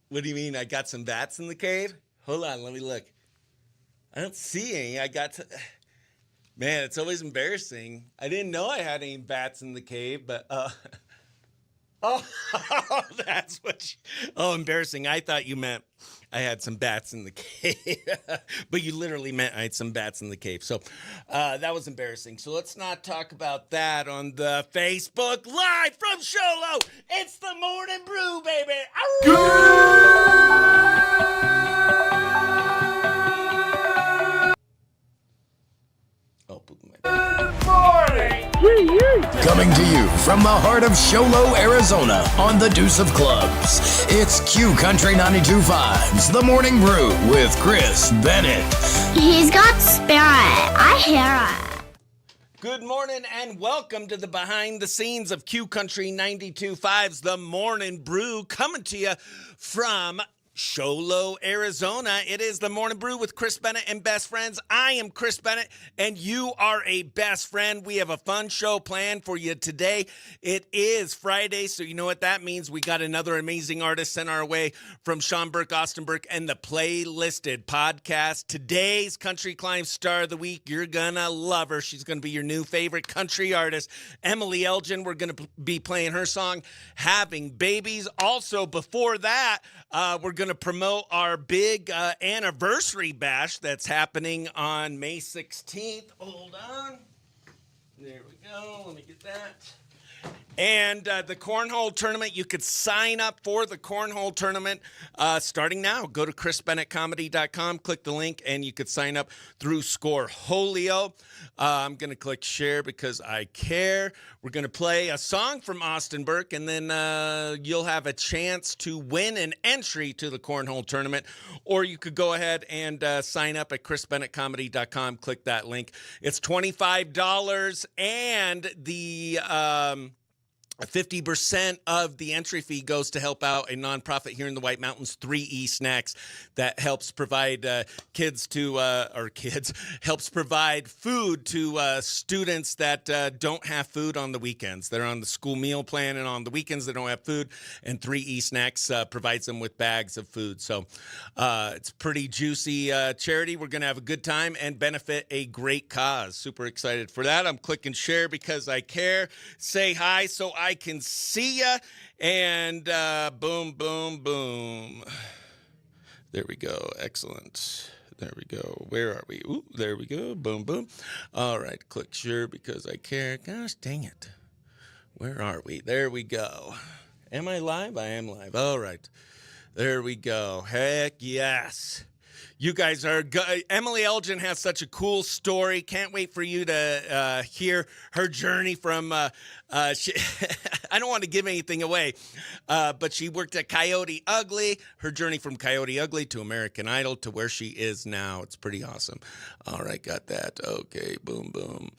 What do you mean? I got some bats in the cave? Hold on, let me look. I don't see any. Man, it's always embarrassing. I didn't know I had any bats in the cave, but oh, that's embarrassing. I thought you meant I had some bats in the cave, but you literally meant I had some bats in the cave. So that was embarrassing. So let's not talk about that on the Facebook Live from Sholo. It's the Morning Brew, baby. Oh, Good morning! Coming to you from the heart of Sholo, Arizona, on the Deuce of Clubs. It's Q Country 92.5's The Morning Brew with Chris Bennett. He's got spirit. I hear it. Good morning and welcome to the behind the scenes of Q Country 92.5's The Morning Brew, coming to you from Sholo, Arizona. It is The Morning Brew with Chris Bennett and Best Friends. I am Chris Bennett, and you are a best friend. We have a fun show planned for you today. It is Friday, so you know what that means. We got another amazing artist sent our way from Sean Burke, Austin Burke, and the Playlisted podcast. Today's Country Climb Star of the Week, you're gonna love her. She's gonna be your new favorite country artist, Emily Elgin. We're gonna be playing her song, Having Babies. Also, before that, we're going to promote our big anniversary bash that's happening on May 16th. Hold on. There we go. Let me get that. And the cornhole tournament, you could sign up for the cornhole tournament starting now. Go to chrisbennettcomedy.com, click the link, and you could sign up through Scoreholio. I'm going to click share because I care. We're going to play a song from Austin Burke, and then you'll have a chance to win an entry to the cornhole tournament. Or you could go ahead and sign up at chrisbennettcomedy.com, click that link. It's $25, and the 50% of the entry fee goes to help out a nonprofit here in the White Mountains, 3E Snacks, that helps provide helps provide food to students that don't have food on the weekends. They're on the school meal plan, and on the weekends they don't have food, and 3E Snacks provides them with bags of food. So it's pretty juicy charity. We're going to have a good time and benefit a great cause. Super excited for that. I'm clicking share because I care. Say hi so I can see ya, and boom, boom, boom. There we go. Excellent. There we go. Where are we? Ooh, there we go. Boom, boom. All right. Click share because I care. Gosh, dang it. Where are we? There we go. Am I live? I am live. All right. There we go. Heck yes. You guys are good. Emily Elgin has such a cool story. Can't wait for you to hear her journey from, I don't want to give anything away, but she worked at Coyote Ugly, her journey from Coyote Ugly to American Idol to where she is now. It's pretty awesome. All right, got that. Okay, boom, boom.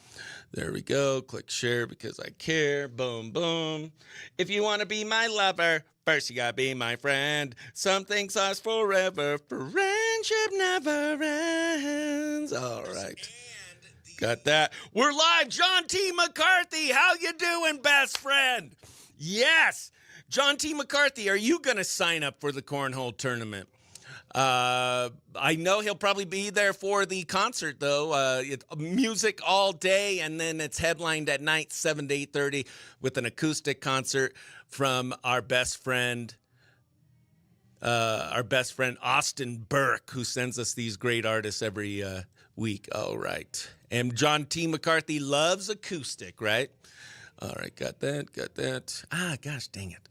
There we go. Click share because I care. Boom, boom. If you want to be my lover, first you gotta be my friend. Some things last forever. Friendship never ends. All right. Got that. We're live. John T. McCarthy. How you doing, best friend? Yes. John T. McCarthy, are you going to sign up for the cornhole tournament? I know he'll probably be there for the concert, though. It's music all day, and then it's headlined at night, 7 to 8:30, with an acoustic concert from our best friend Austin Burke, who sends us these great artists every week. All right. And John T. McCarthy loves acoustic, right? All right, got that. Gosh, dang it.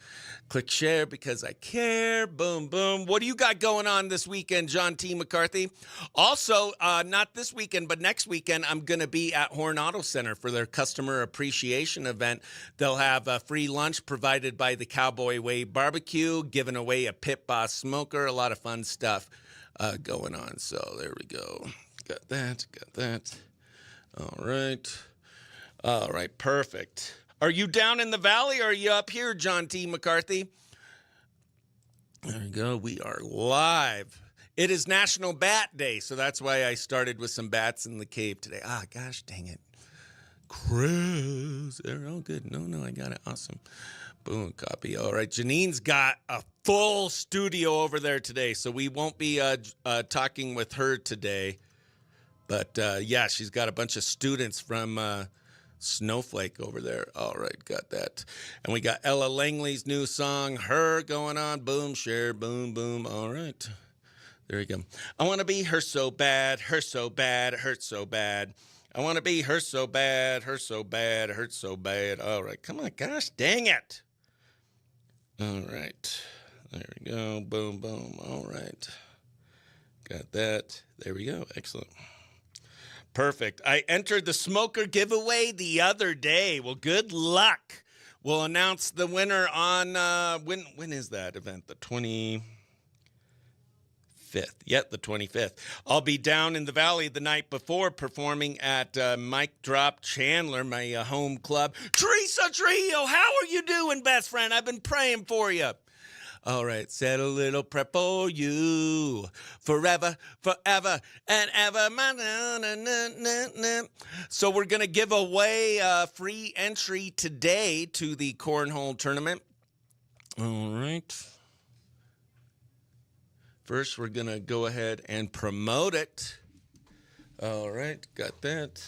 Click share because I care. Boom, boom. What do you got going on this weekend, John T. McCarthy? Also, not this weekend, but next weekend, I'm going to be at Horn Auto Center for their customer appreciation event. They'll have a free lunch provided by the Cowboy Way Barbecue, giving away a Pit Boss smoker, a lot of fun stuff going on. So there we go. Got that. All right, perfect. Are you down in the valley or are you up here, John T. McCarthy? There we go. We are live. It is National Bat Day, so that's why I started with some bats in the cave today. Gosh, dang it. Chris. Oh, good. No, I got it. Awesome. Boom, copy. All right. Janine's got a full studio over there today, so we won't be talking with her today. But, yeah, she's got a bunch of students from Snowflake over there. All right, got that. And we got Ella Langley's new song, Her, going on. Boom, share, boom, boom. All right. There you go. I want to be her so bad, her so bad, it hurts so bad. I want to be her so bad, her so bad, it hurts so bad. All right, come on, gosh, dang it. All right, there we go. Boom, boom. All right, got that. There we go. Excellent. Perfect. I entered the smoker giveaway the other day. Well, good luck. We'll announce the winner on, when is that event? The 25th. Yep, the 25th. I'll be down in the valley the night before performing at Mike Drop Chandler, my home club. Teresa Trujillo, how are you doing, best friend? I've been praying for you. All right, said a little prayer for you, forever, forever, and ever. So we're going to give away free entry today to the cornhole tournament. All right. First, we're going to go ahead and promote it. All right, got that.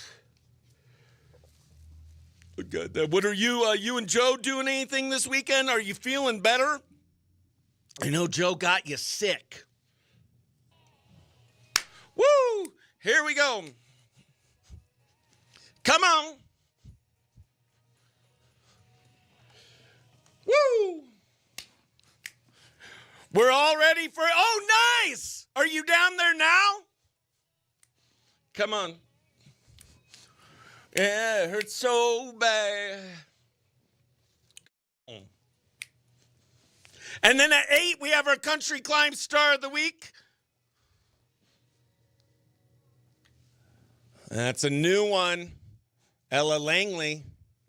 Got that. What are you and Joe doing anything this weekend? Are you feeling better? I know Joe got you sick. Woo! Here we go. Come on. Woo! We're all ready for... Oh, nice! Are you down there now? Come on. Yeah, it hurts so bad. And then at 8, we have our Country Climb Star of the Week. That's a new one. Ella Langley,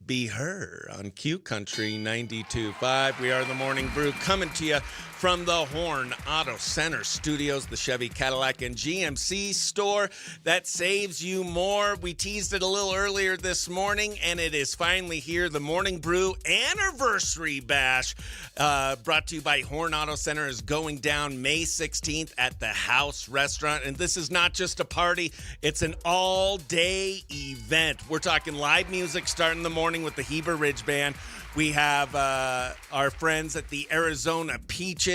Be Her on Q Country 92.5. We are the Morning Brew coming to you from the Horn Auto Center Studios, the Chevy, Cadillac, and GMC store that saves you more. We teased it a little earlier this morning, and it is finally here. The Morning Brew Anniversary Bash, brought to you by Horn Auto Center, is going down May 16th at the House Restaurant. And this is not just a party, it's an all-day event. We're talking live music starting in the morning with the Heber Ridge Band. We have our friends at the Arizona Peaches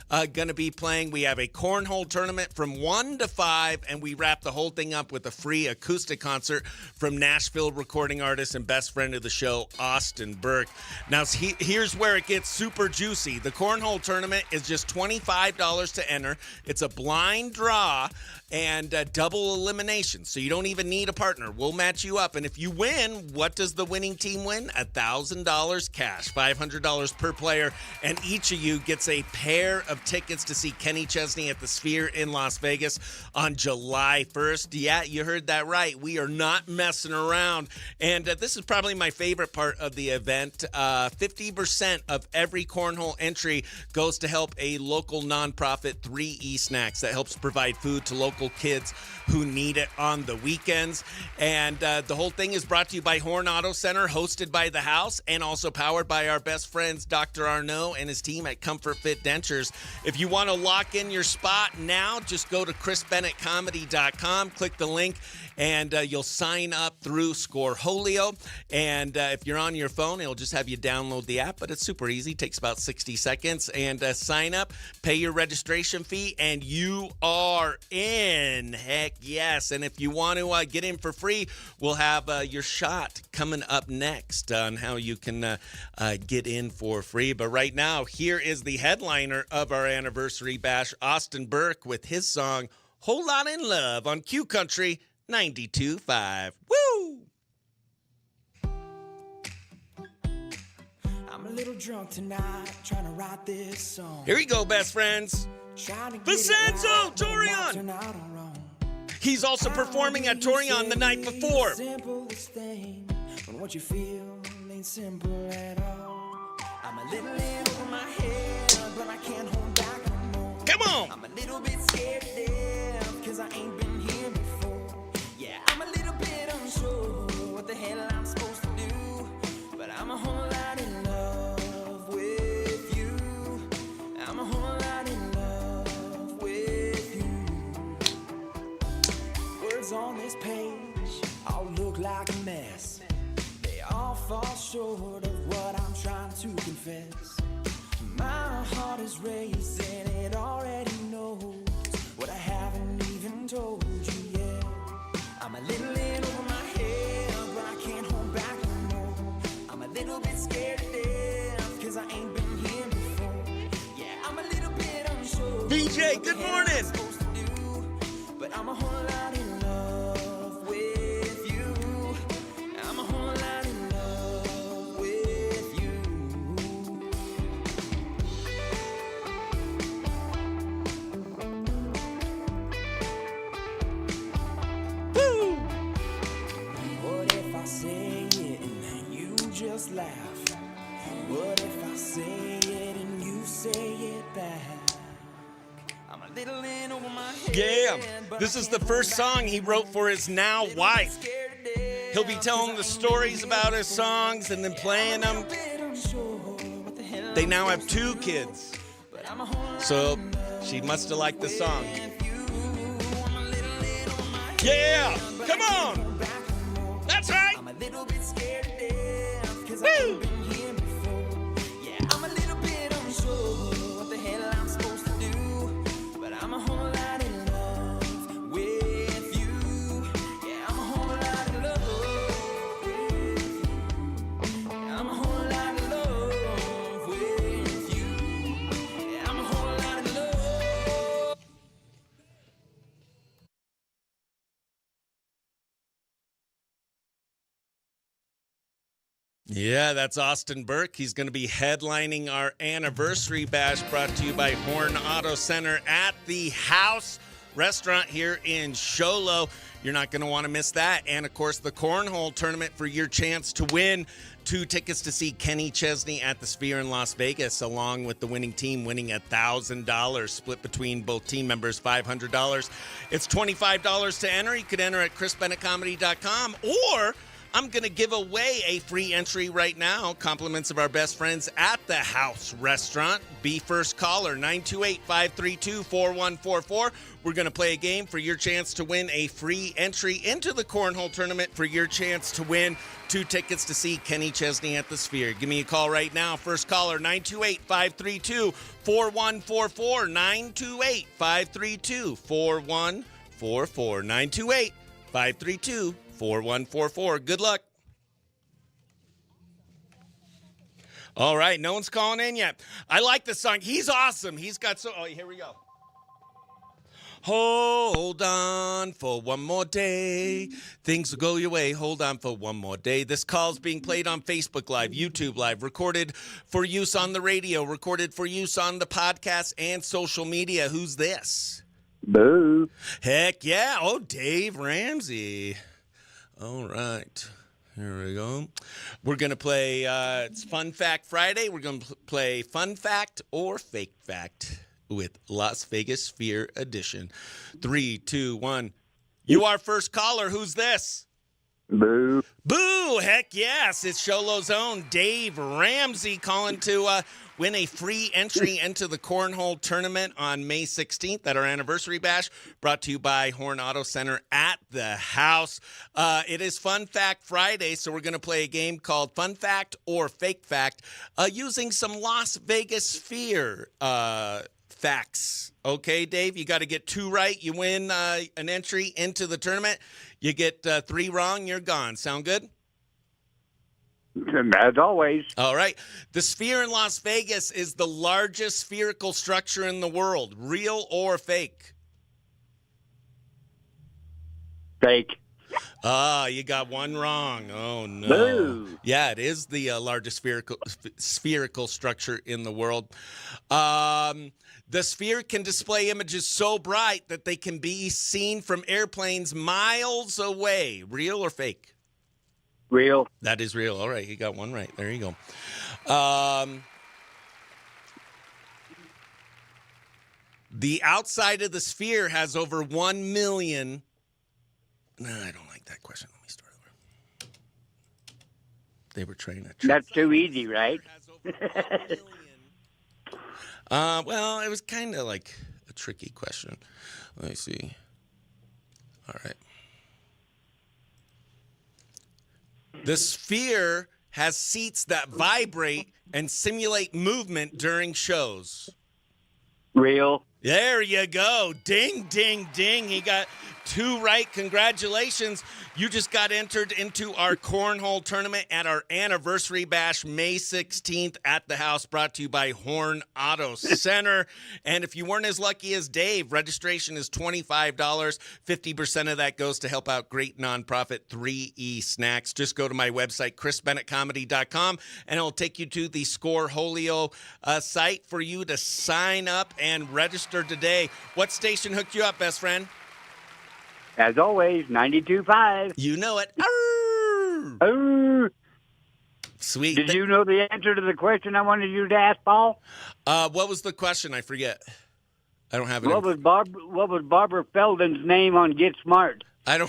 going to be playing. We have a cornhole tournament from 1 to 5, and we wrap the whole thing up with a free acoustic concert from Nashville recording artist and best friend of the show, Austin Burke. Now, here's where it gets super juicy. The cornhole tournament is just $25 to enter. It's a blind draw and double elimination, so you don't even need a partner. We'll match you up, and if you win, what does the winning team win? $1,000 cash, $500 per player, and each of you gets a pair of tickets to see Kenny Chesney at the Sphere in Las Vegas on July 1st. Yeah, you heard that right. We are not messing around, and this is probably my favorite part of the event. 50% of every cornhole entry goes to help a local nonprofit, 3E Snacks, that helps provide food to local kids who need it on the weekends. And the whole thing is brought to you by Horn Auto Center, hosted by The House, and also powered by our best friends, Dr. Arnaud and his team at Comfort Fit Dentures. If you want to lock in your spot now, just go to chrisbennettcomedy.com, click the link, and you'll sign up through Scoreholio. And if you're on your phone, it'll just have you download the app, but it's super easy. It takes about 60 seconds. And sign up, pay your registration fee, and you are in. Heck yes. And if you want to get in for free, we'll have your shot coming up next on how you can get in for free. But right now, here is the headliner of our anniversary bash, Austin Burke, with his song, Whole Lot in Love on Q Country 92.5. Woo! I'm a little drunk tonight, trying to write this song. Here we go, best friends. Vincenzo Torian. He's also performing at Torian the night before. Simplest thing, when what you feel ain't simple at all. I'm a little in over my head, but I can't hold back no more. Come on. I'm a little bit scared to death, cause I ain't been here before. Yeah, I'm a little bit unsure what the hell I'm confess. My heart is racing, it already knows what I haven't even told you yet. I'm a little in over my head, but I can't hold back no more. I'm a little bit scared to death, cause I ain't been here before. Yeah, I'm a little bit unsure. VJ, good morning. But I'm a whole lot in love with you. I'm a whole lot in love with you. Woo! What if I say it and then you just laugh? What if I say it and you say it back? I'm a little in over my head. Yeah, this is the first song he wrote for his now wife. He'll be telling the stories about his songs and then playing them. They now have 2 kids. So she must have liked the song. Yeah, come on. That's right. Woo! Yeah, that's Austin Burke. He's going to be headlining our anniversary bash brought to you by Horn Auto Center at the House Restaurant here in Show Low. You're not going to want to miss that. And, of course, the cornhole tournament for your chance to win 2 tickets to see Kenny Chesney at the Sphere in Las Vegas, along with the winning team winning $1,000, split between both team members, $500. It's $25 to enter. You could enter at chrisbennettcomedy.com, or I'm going to give away a free entry right now. Compliments of our best friends at the House Restaurant. Be first caller, 928-532-4144. We're going to play a game for your chance to win a free entry into the cornhole tournament, for your chance to win 2 tickets to see Kenny Chesney at the Sphere. Give me a call right now. First caller, 928-532-4144. 928-532-4144. 928-532-4144. Good luck. All right, no one's calling in yet. I like this song. He's awesome. He's got so... Oh, here we go. Hold on for one more day. Things will go your way. Hold on for one more day. This call's being played on Facebook Live, YouTube Live, recorded for use on the radio, recorded for use on the podcast and social media. Who's this? Boo. Heck yeah. Oh, Dave Ramsey. All right. Here we go. We're going to play, it's Fun Fact Friday. We're going to play Fun Fact or Fake Fact with Las Vegas Sphere Edition. 3, 2, 1. You are first caller. Who's this? Boo. Boo. Heck yes. It's Sholo's own Dave Ramsey calling to win a free entry into the cornhole tournament on May 16th at our anniversary bash, brought to you by Horn Auto Center at the House. It is Fun Fact Friday, so we're going to play a game called Fun Fact or Fake Fact using some Las Vegas Sphere facts. Okay, Dave, you got to get 2 right. You win an entry into the tournament. You get 3 wrong, you're gone. Sound good? As always. All right. The Sphere in Las Vegas is the largest spherical structure in the world. Real or fake? Fake. You got 1 wrong. Oh, no. Boo. Yeah, it is the largest spherical structure in the world. The Sphere can display images so bright that they can be seen from airplanes miles away. Real or fake? Real. That is real. All right, you got 1 right. There you go. The outside of the Sphere has over 1 million. No, I don't like that question. Let me start over. They were trying to. That's too easy, right? Well, it was kind of like a tricky question. Let me see. All right. The Sphere has seats that vibrate and simulate movement during shows? Real. There you go. Ding, ding, ding. He got 2 right. Congratulations. You just got entered into our cornhole tournament at our anniversary bash May 16th at the house, brought to you by Horn Auto Center. And if you weren't as lucky as Dave, registration is $25. 50% of that goes to help out great nonprofit 3E Snacks. Just go to my website, chrisbennettcomedy.com, and it'll take you to the Score Holio site for you to sign up and register today. What station hooked you up, best friend? As always, 92.5. You know it. Sweet. Did you know the answer to the question I wanted you to ask, Paul? What was the question? I forget. I don't have it. What was Barbara Feldon's name on Get Smart? I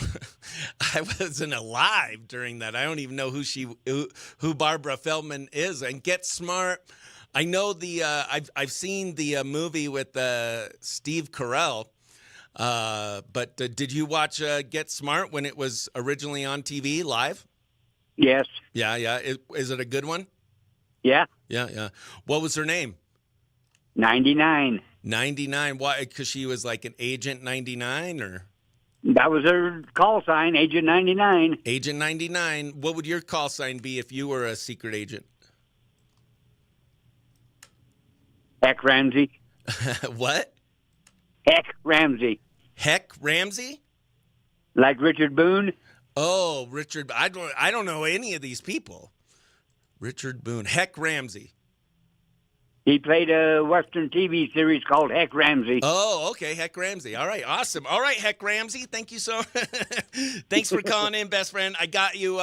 wasn't alive during that. I don't even know who Barbara Feldman is. And Get Smart. I know I've seen the movie with Steve Carell. But did you watch Get Smart when it was originally on TV live? Yes. Yeah. Is it a good one? Yeah. Yeah. What was her name? 99. 99. Why? Because she was like an Agent 99, or? That was her call sign, Agent 99. Agent 99. What would your call sign be if you were a secret agent? Heck Ramsey. What? Heck Ramsey. Heck Ramsey? Like Richard Boone? Oh, Richard. I don't know any of these people. Richard Boone. Heck Ramsey. He played a Western TV series called Heck Ramsey. Oh, okay. Heck Ramsey. All right. Awesome. All right, Heck Ramsey. Thank you so Thanks for calling in, best friend. I got you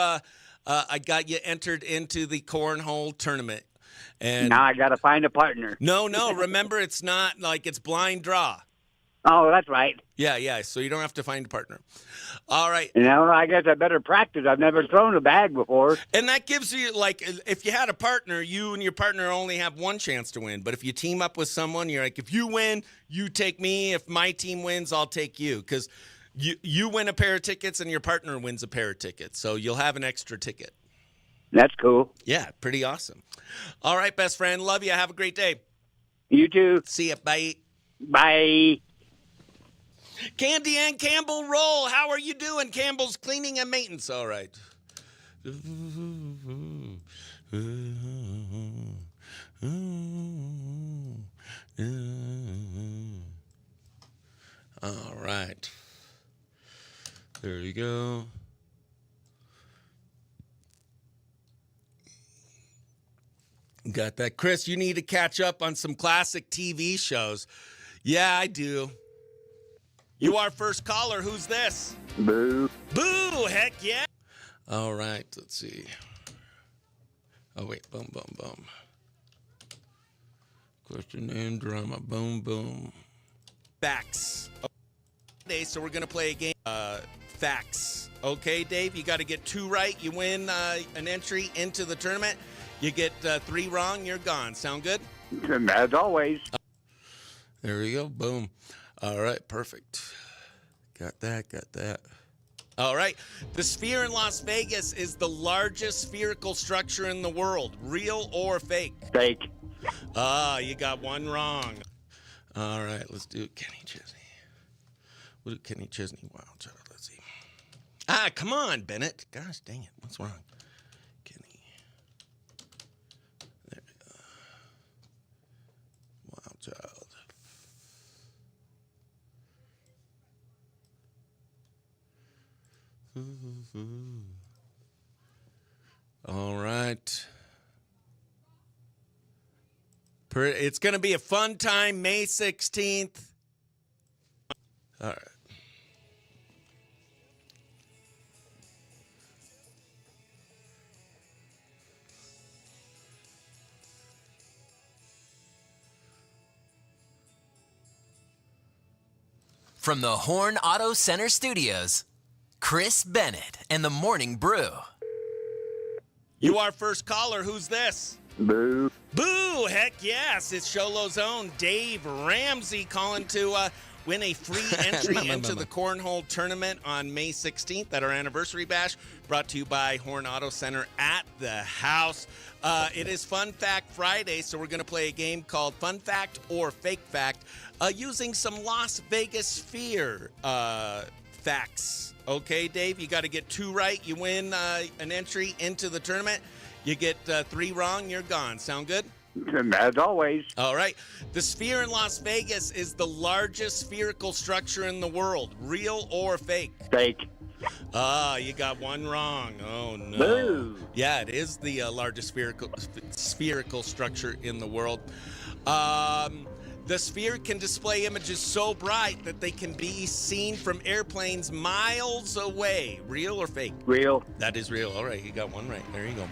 entered into the cornhole tournament. And now I got to find a partner. No. Remember, it's not like it's blind draw. Oh, that's right. Yeah. So you don't have to find a partner. All right. I guess I better practice. I've never thrown a bag before. And that gives you, like, if you had a partner, you and your partner only have one chance to win. But if you team up with someone, you're like, if you win, you take me. If my team wins, I'll take you. Because you win a pair of tickets and your partner wins a pair of tickets. So you'll have an extra ticket. That's cool. Yeah, pretty awesome. All right, best friend. Love you. Have a great day. You too. See ya. Bye. Bye. Candy and Campbell roll. How are you doing? Campbell's cleaning and maintenance. All right. All right. There you go. Got that. Chris, you need to catch up on some classic TV shows. Yeah, I do. You are first caller. Who's this? Boo. Boo! Heck yeah! All right, let's see. Oh, wait. Boom, boom, boom. Question and drama. Boom, boom. Facts. Okay, so we're going to play a game. Facts. Okay, Dave, you got to get 2 right. You win an entry into the tournament. You get 3 wrong, you're gone. Sound good? As always. There we go. Boom. All right, perfect. Got that. All right. The Sphere in Las Vegas is the largest spherical structure in the world. Real or fake? Fake. You got 1 wrong. All right, let's do Kenny Chesney. We'll do Kenny Chesney. Wow, let's see. Come on, Bennett. Gosh, dang it. What's wrong? Kenny. There we go. Wild Child. All right. It's going to be a fun time, May 16th. All right. From the Horn Auto Center Studios, Chris Bennett and the Morning Brew. You are first caller. Who's this? Boo. Boo! Heck yes! It's Sholo's own Dave Ramsey calling to win a free entry into the cornhole tournament on May 16th at our anniversary bash, brought to you by Horn Auto Center at the house. It is Fun Fact Friday, so we're going to play a game called Fun Fact or Fake Fact using some Las Vegas Sphere facts. Okay, Dave, you got to get 2 right. You win an entry into the tournament. You get 3 wrong, you're gone. Sound good? As always. All right. The Sphere in Las Vegas is the largest spherical structure in the world. Real or fake? Fake. You got 1 wrong. Oh, no. Boo. Yeah, it is the largest spherical structure in the world. The Sphere can display images so bright that they can be seen from airplanes miles away. Real or fake? Real. That is real. All right, you got 1 right. There you go.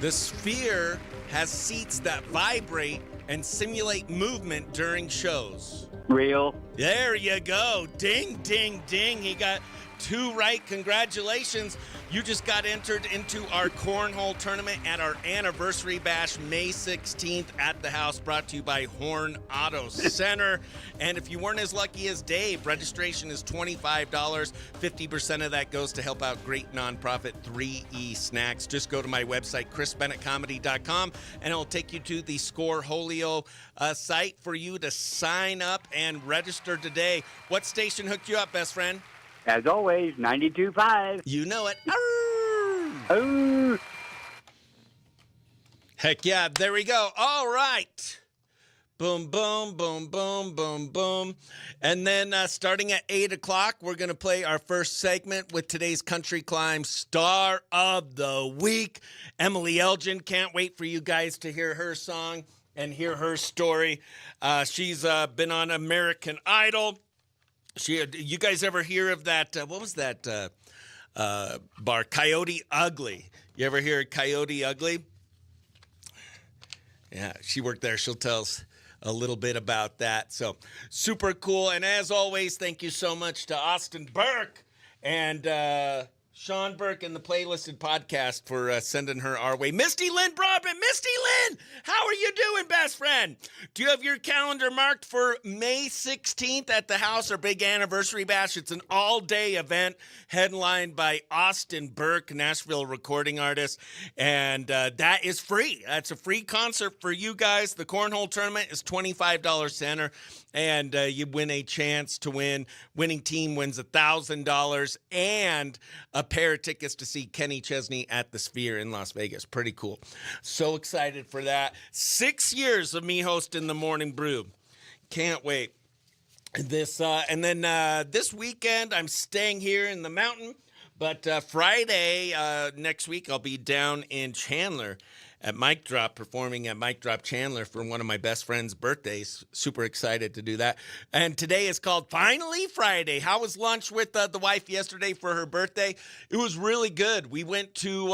The Sphere has seats that vibrate and simulate movement during shows. Real. There you go. Ding, ding, ding. He got 2 right. Congratulations. You just got entered into our cornhole tournament at our anniversary bash, May 16th at the house, brought to you by Horn Auto Center. And if you weren't as lucky as Dave, registration is $25. 50% of that goes to help out great nonprofit 3E Snacks. Just go to my website, chrisbennettcomedy.com, and it'll take you to the Score Holio site for you to sign up and register today. What station hooked you up, best friend? As always, 92.5. You know it. Oh. Heck yeah, there we go. All right. Boom, boom, boom, boom, boom, boom. And then starting at 8 o'clock, we're going to play our first segment with today's Country Climb Star of the Week, Emily Elgin. Can't wait for you guys to hear her song and hear her story. She's been on American Idol. You guys ever hear of that? What was that bar? Coyote Ugly. You ever hear of Coyote Ugly? Yeah, she worked there. She'll tell us a little bit about that. So super cool. And as always, thank you so much to Austin Burke and Sean Burke and the Playlisted Podcast for sending her our way. Misty Lynn Broadbent. Misty Lynn, how are you doing, best friend? Do you have your calendar marked for May 16th at the house, our big anniversary bash? It's an all-day event headlined by Austin Burke, Nashville recording artist, and that is free. That's a free concert for you guys. The cornhole tournament is $25 center, and you win a chance to win. Winning team wins $1,000 and a pair of tickets to see Kenny Chesney at the Sphere in Las Vegas. Pretty cool. So excited for that. 6 years of me hosting the Morning Brew. Can't wait. This weekend I'm staying here in the mountain, but Friday next week I'll be down in Chandler at Mic Drop, performing at Mic Drop Chandler for one of my best friend's birthdays. Super excited to do that. And today is called Finally Friday. How was lunch with the wife yesterday for her birthday? It was really good. We went to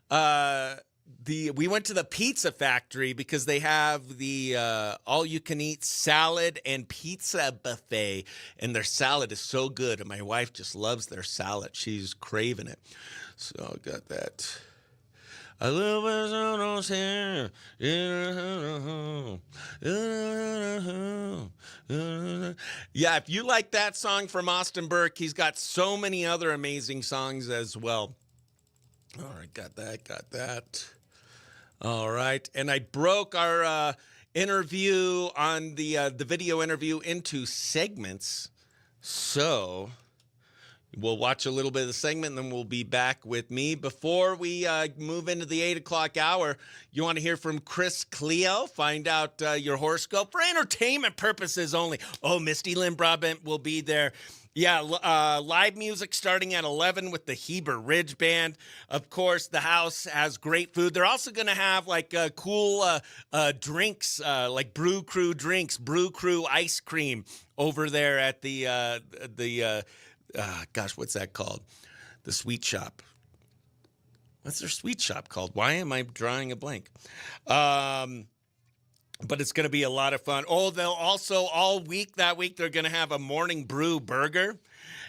the Pizza Factory because they have the all-you-can-eat salad and pizza buffet, and their salad is so good, and my wife just loves their salad. She's craving it. So I got that. I love us here. Yeah, if you like that song from Austin Burke, he's got so many other amazing songs as well. All right, got that. All right, and I broke our interview on the video interview into segments, so we'll watch a little bit of the segment, and then we'll be back with me. Before we move into the 8 o'clock hour, you want to hear from Chris Cleo, find out your horoscope for entertainment purposes only. Oh, Misty Lynn Broadbent will be there. Yeah, live music starting at 11 with the Heber Ridge Band. Of course, the house has great food. They're also going to have like cool drinks, like Brew Crew drinks, Brew Crew ice cream over there at the what's that called? The sweet shop. What's their sweet shop called? Why am I drawing a blank? But it's going to be a lot of fun. Oh, they'll also that week, they're going to have a Morning Brew burger.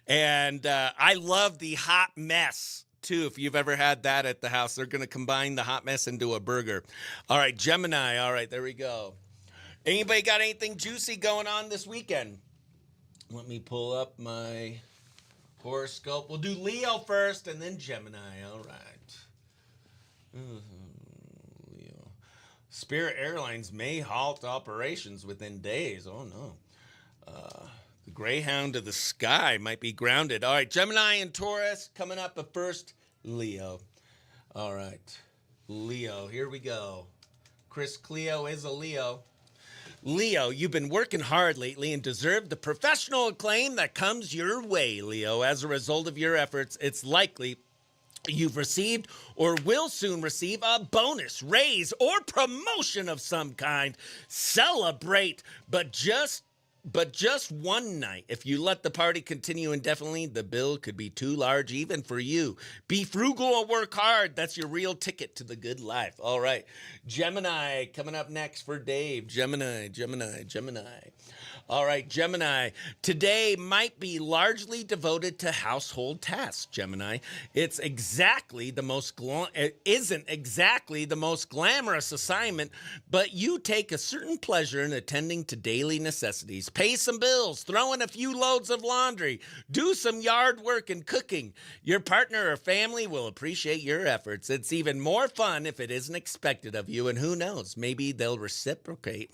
And I love the hot mess too, if you've ever had that at the house. They're going to combine the hot mess into a burger. All right, Gemini. All right, there we go. Anybody got anything juicy going on this weekend? Let me pull up my horoscope. We'll do Leo first and then Gemini. All right. Leo. Spirit Airlines may halt operations within days. Oh, no. The Greyhound of the Sky might be grounded. All right, Gemini and Taurus coming up, but first, Leo. All right, Leo, here we go. Chris Cleo is a Leo. Leo, you've been working hard lately and deserve the professional acclaim that comes your way, Leo. As a result of your efforts, it's likely you've received or will soon receive a bonus, raise, or promotion of some kind. Celebrate, but just one night. If you let the party continue indefinitely, the bill could be too large even for you. Be frugal or work hard. That's your real ticket to the good life. All right. Gemini coming up next for Dave. Gemini. All right, Gemini. Today might be largely devoted to household tasks, Gemini. It isn't exactly the most glamorous assignment, but you take a certain pleasure in attending to daily necessities. Pay some bills, throw in a few loads of laundry, do some yard work and cooking. Your partner or family will appreciate your efforts. It's even more fun if it isn't expected of you, and who knows, maybe they'll reciprocate.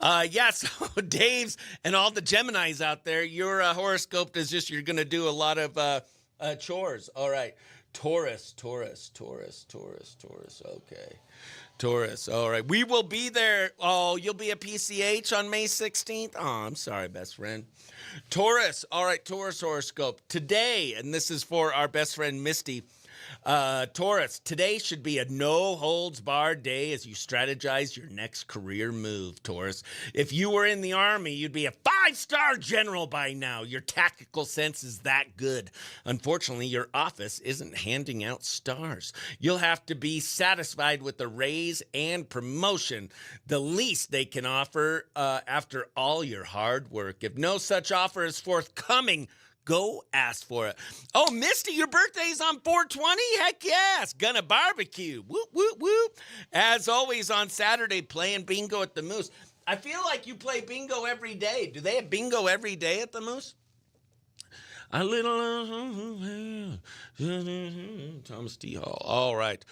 Yes, Dave's and all the Geminis out there, your horoscope is just you're going to do a lot of chores. All right. Taurus. Okay. Taurus. All right. We will be there. Oh, you'll be at PCH on May 16th? Oh, I'm sorry, best friend. Taurus. All right. Taurus horoscope. Today, and this is for our best friend Misty. Taurus, today should be a no-holds-barred day as you strategize your next career move, Taurus. If you were in the Army, you'd be a 5-star general by now. Your tactical sense is that good. Unfortunately, your office isn't handing out stars. You'll have to be satisfied with the raise and promotion, the least they can offer after all your hard work. If no such offer is forthcoming, go ask for it. Oh, Misty, your birthday's on 4/20? Heck yes. Gonna barbecue. Whoop, whoop, whoop. As always on Saturday, playing bingo at the Moose. I feel like you play bingo every day. Do they have bingo every day at the Moose? A little Thomas T. Hall. All right.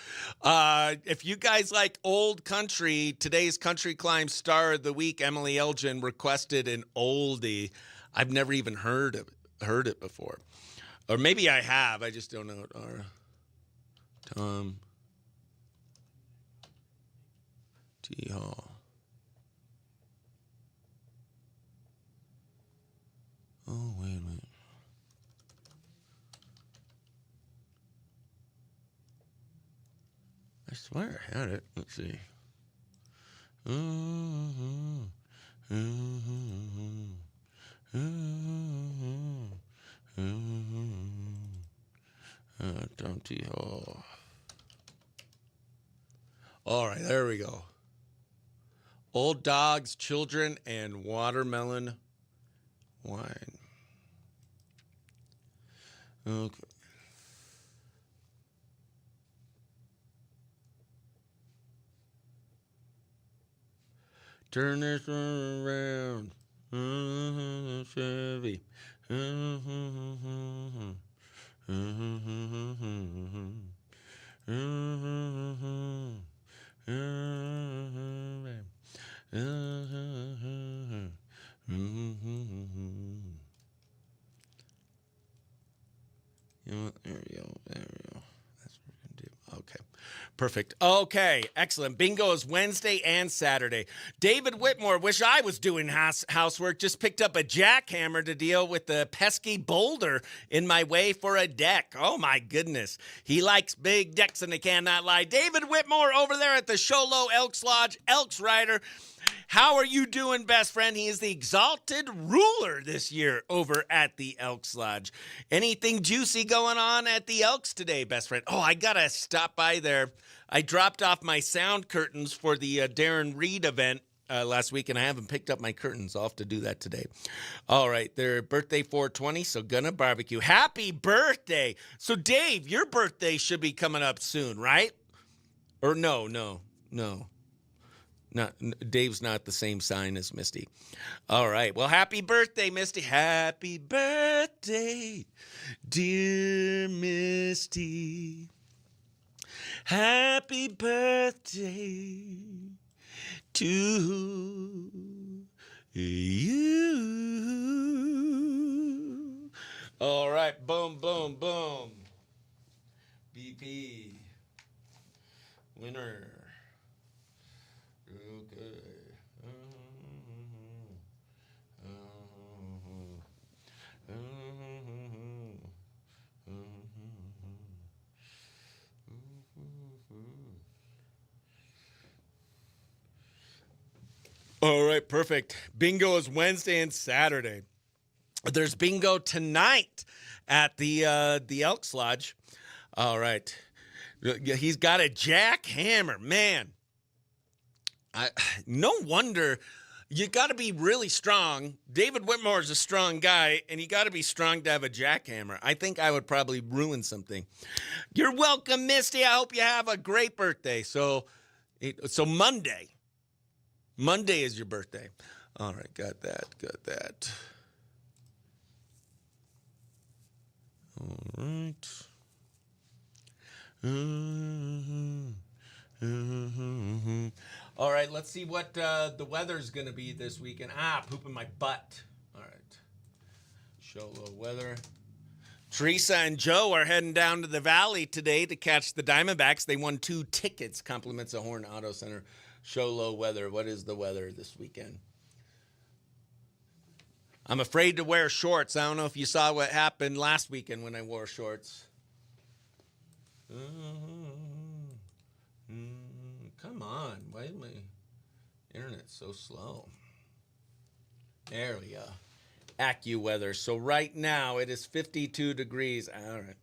If you guys like old country, today's Country Climb Star of the Week, Emily Elgin, requested an oldie. I've never even heard it before, or maybe I have. I just don't know it. Tom T. Hall. Oh, wait a minute. I swear I had it. Let's see. Dumpty hole. All right, there we go. Old dogs, children, and watermelon wine. Okay. Turn this one around. Chevy. You know what? There we go. That's what we're going to do. Okay. Perfect. Okay. Excellent. Bingo is Wednesday and Saturday. David Whitmore, wish I was doing housework. Just picked up a jackhammer to deal with the pesky boulder in my way for a deck. Oh, my goodness. He likes big decks, and I cannot lie. David Whitmore over there at the Show Low Elks Lodge, Elks Rider. How are you doing, best friend? He is the exalted ruler this year over at the Elks Lodge. Anything juicy going on at the Elks today, best friend? Oh, I got to stop by there. I dropped off my sound curtains for the Darren Reed event last week, and I haven't picked up my curtains. I'll have to do that today. All right, their birthday 420, so gonna barbecue. Happy birthday! So, Dave, your birthday should be coming up soon, right? Or no. Dave's not the same sign as Misty. All right. Well, happy birthday, Misty. Happy birthday, dear Misty. Happy birthday to you. All right. Boom, boom, boom. BP. Winner. All right, perfect. Bingo is Wednesday and Saturday. There's bingo tonight at the Elks Lodge. All right. He's got a jackhammer, man. No wonder. You got to be really strong. David Whitmore is a strong guy, and you got to be strong to have a jackhammer. I think I would probably ruin something. You're welcome, Misty. I hope you have a great birthday. So Monday is your birthday. All right, got that. All right. All right, let's see what the weather's going to be this weekend. Pooping my butt. All right. Show a little weather. Teresa and Joe are heading down to the valley today to catch the Diamondbacks. They won 2 tickets, compliments of Horn Auto Center. Show low weather. What is the weather this weekend? I'm afraid to wear shorts. I don't know if you saw what happened last weekend when I wore shorts. Come on. Why is my internet so slow? There we go. AccuWeather. So right now it is 52 degrees. All right.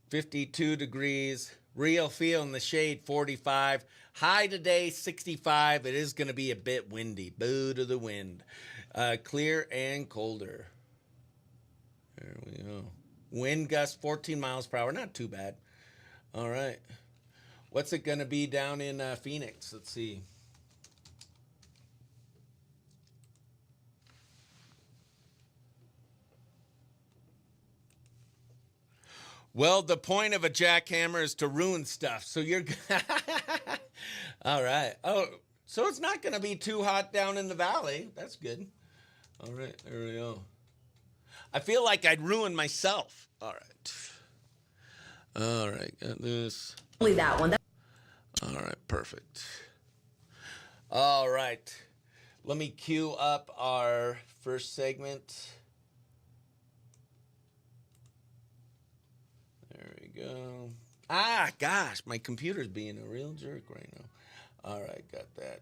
52 degrees. Real feel in the shade, 45. High today, 65. It is going to be a bit windy. Boo to the wind. Clear and colder. There we go. Wind gust 14 miles per hour. Not too bad. All right. What's it going to be down in Phoenix? Let's see. Well, the point of a jackhammer is to ruin stuff. So you're all right. Oh, so it's not going to be too hot down in the valley. That's good. All right, there we go. I feel like I'd ruin myself. All right, got this. Only that one. All right, perfect. All right. Let me cue up our first segment. There we go. Gosh, my computer's being a real jerk right now. All right, got that.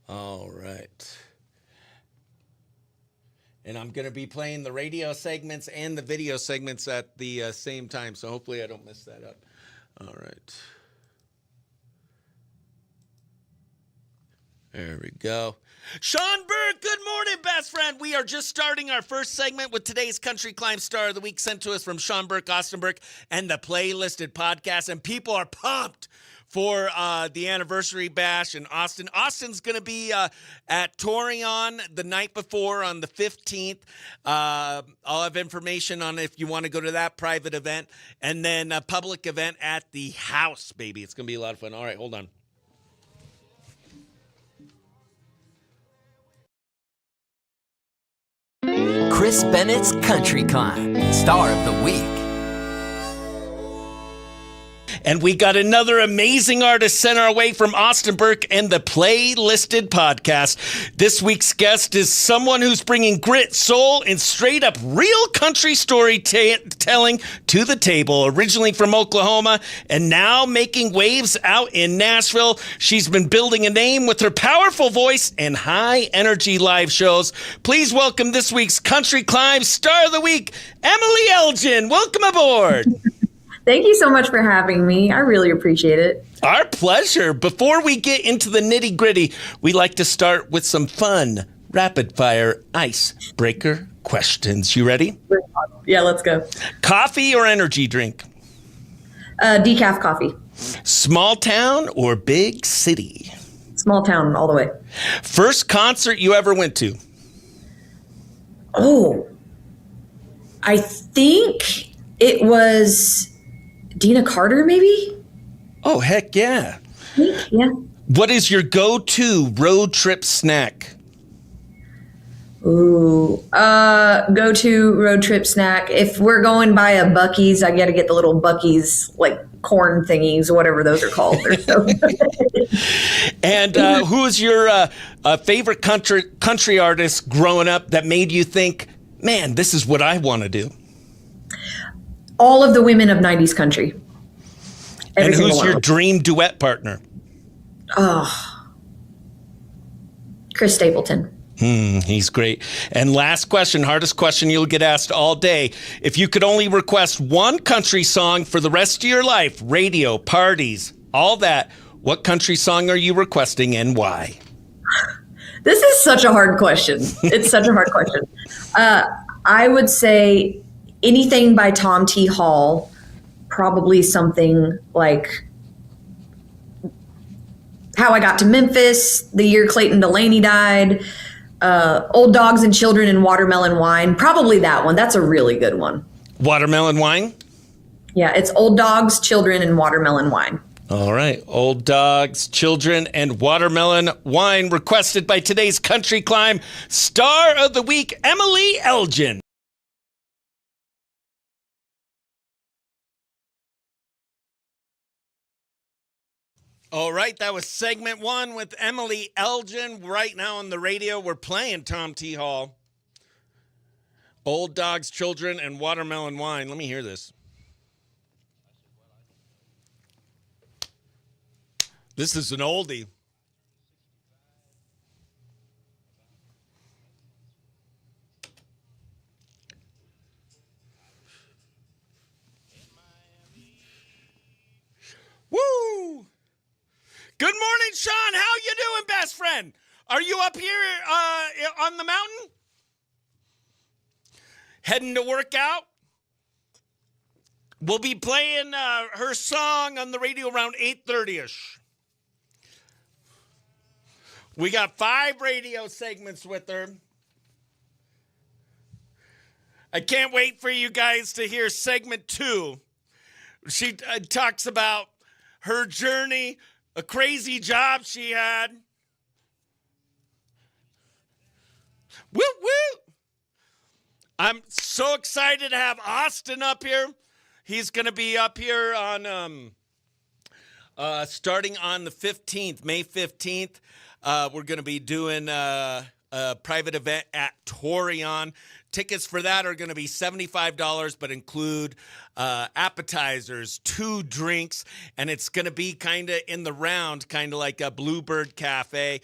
All right. And I'm going to be playing the radio segments and the video segments at the same time, so hopefully I don't mess that up. All right. There we go. Sean Burke, good morning, best friend. We are just starting our first segment with today's Country Climb Star of the Week sent to us from Sean Burke, Austin Burke, and the Playlisted podcast. And people are pumped for the anniversary bash in Austin. Austin's going to be at Torion the night before on the 15th. I'll have information on if you want to go to that private event. And then a public event at the house, baby. It's going to be a lot of fun. All right, hold on. Chris Bennett's Country Climb, Star of the Week. And we got another amazing artist sent our way from Austin Burke and the Playlisted podcast. This week's guest is someone who's bringing grit, soul, and straight up real country storytelling to the table. Originally from Oklahoma and now making waves out in Nashville. She's been building a name with her powerful voice and high energy live shows. Please welcome this week's Country Climb Star of the Week, Emily Elgin. Welcome aboard. Thank you so much for having me. I really appreciate it. Our pleasure. Before we get into the nitty gritty, we like to start with some fun, rapid fire icebreaker questions. You ready? Yeah, let's go. Coffee or energy drink? Decaf coffee. Small town or big city? Small town all the way. First concert you ever went to? Oh, I think it was Dina Carter, maybe? Oh, heck yeah. Yeah. What is your go-to road trip snack? Ooh, go-to road trip snack. If we're going by a Buc-ee's, I got to get the little Buc-ee's, like corn thingies, whatever those are called. They're so good. And who is your favorite country artist growing up that made you think, man, this is what I want to do? All of the women of 90s country. And who's your dream duet partner? Oh, Chris Stapleton. He's great. And last question, hardest question you'll get asked all day. If you could only request one country song for the rest of your life, radio, parties, all that, what country song are you requesting and why? This is such a hard question. It's such a hard question. I would say anything by Tom T. Hall, probably something like How I Got to Memphis, the year Clayton Delaney died, Old Dogs and Children and Watermelon Wine. Probably that one. That's a really good one. Watermelon Wine? Yeah, it's Old Dogs, Children, and Watermelon Wine. All right. Old Dogs, Children, and Watermelon Wine, requested by today's Country Climb Star of the Week, Emily Elgin. All right, that was segment one with Emily Elgin. Right now on the radio, we're playing Tom T. Hall. Old Dogs, Children, and Watermelon Wine. Let me hear this. This is an oldie. Woo! Good morning, Sean. How you doing, best friend? Are you up here on the mountain? Heading to work out? We'll be playing her song on the radio around 8:30ish. We got 5 radio segments with her. I can't wait for you guys to hear segment 2. She talks about her journey, a crazy job she had. Woo, woo. I'm so excited to have Austin up here. He's going to be up here on starting on the 15th, May 15th. We're going to be doing a private event at Torion. Tickets for that are going to be $75, but include appetizers, 2 drinks, and it's going to be kind of in the round, kind of like a Bluebird Cafe.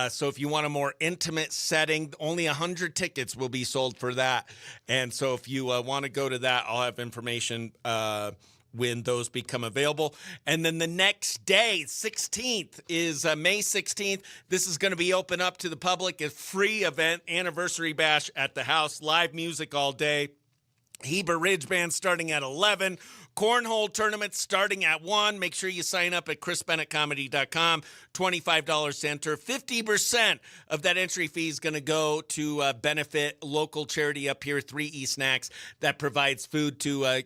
So if you want a more intimate setting, only 100 tickets will be sold for that. And so if you want to go to that, I'll have information when those become available. And then the next day, 16th, is May 16th. This is going to be open up to the public, a free event, anniversary bash at the house, live music all day. Heber Ridge Band starting at 11. Cornhole tournament starting at 1. Make sure you sign up at chrisbennettcomedy.com. $25 to enter. 50% of that entry fee is going to go to benefit local charity up here, 3E Snacks, that provides food to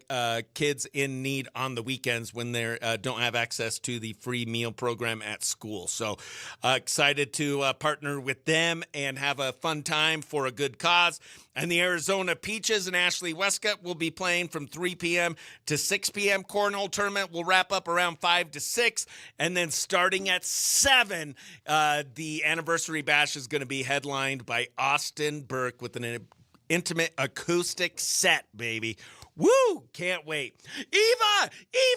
kids in need on the weekends when they don't have access to the free meal program at school. So excited to partner with them and have a fun time for a good cause. And the Arizona Peaches and Ashley Westcott will be playing from 3 p.m. to 6 p.m. Cornhole tournament will wrap up around 5 to 6. And then starting at 7, the anniversary bash is going to be headlined by Austin Burke with an intimate acoustic set, baby. Woo! Can't wait. Eva,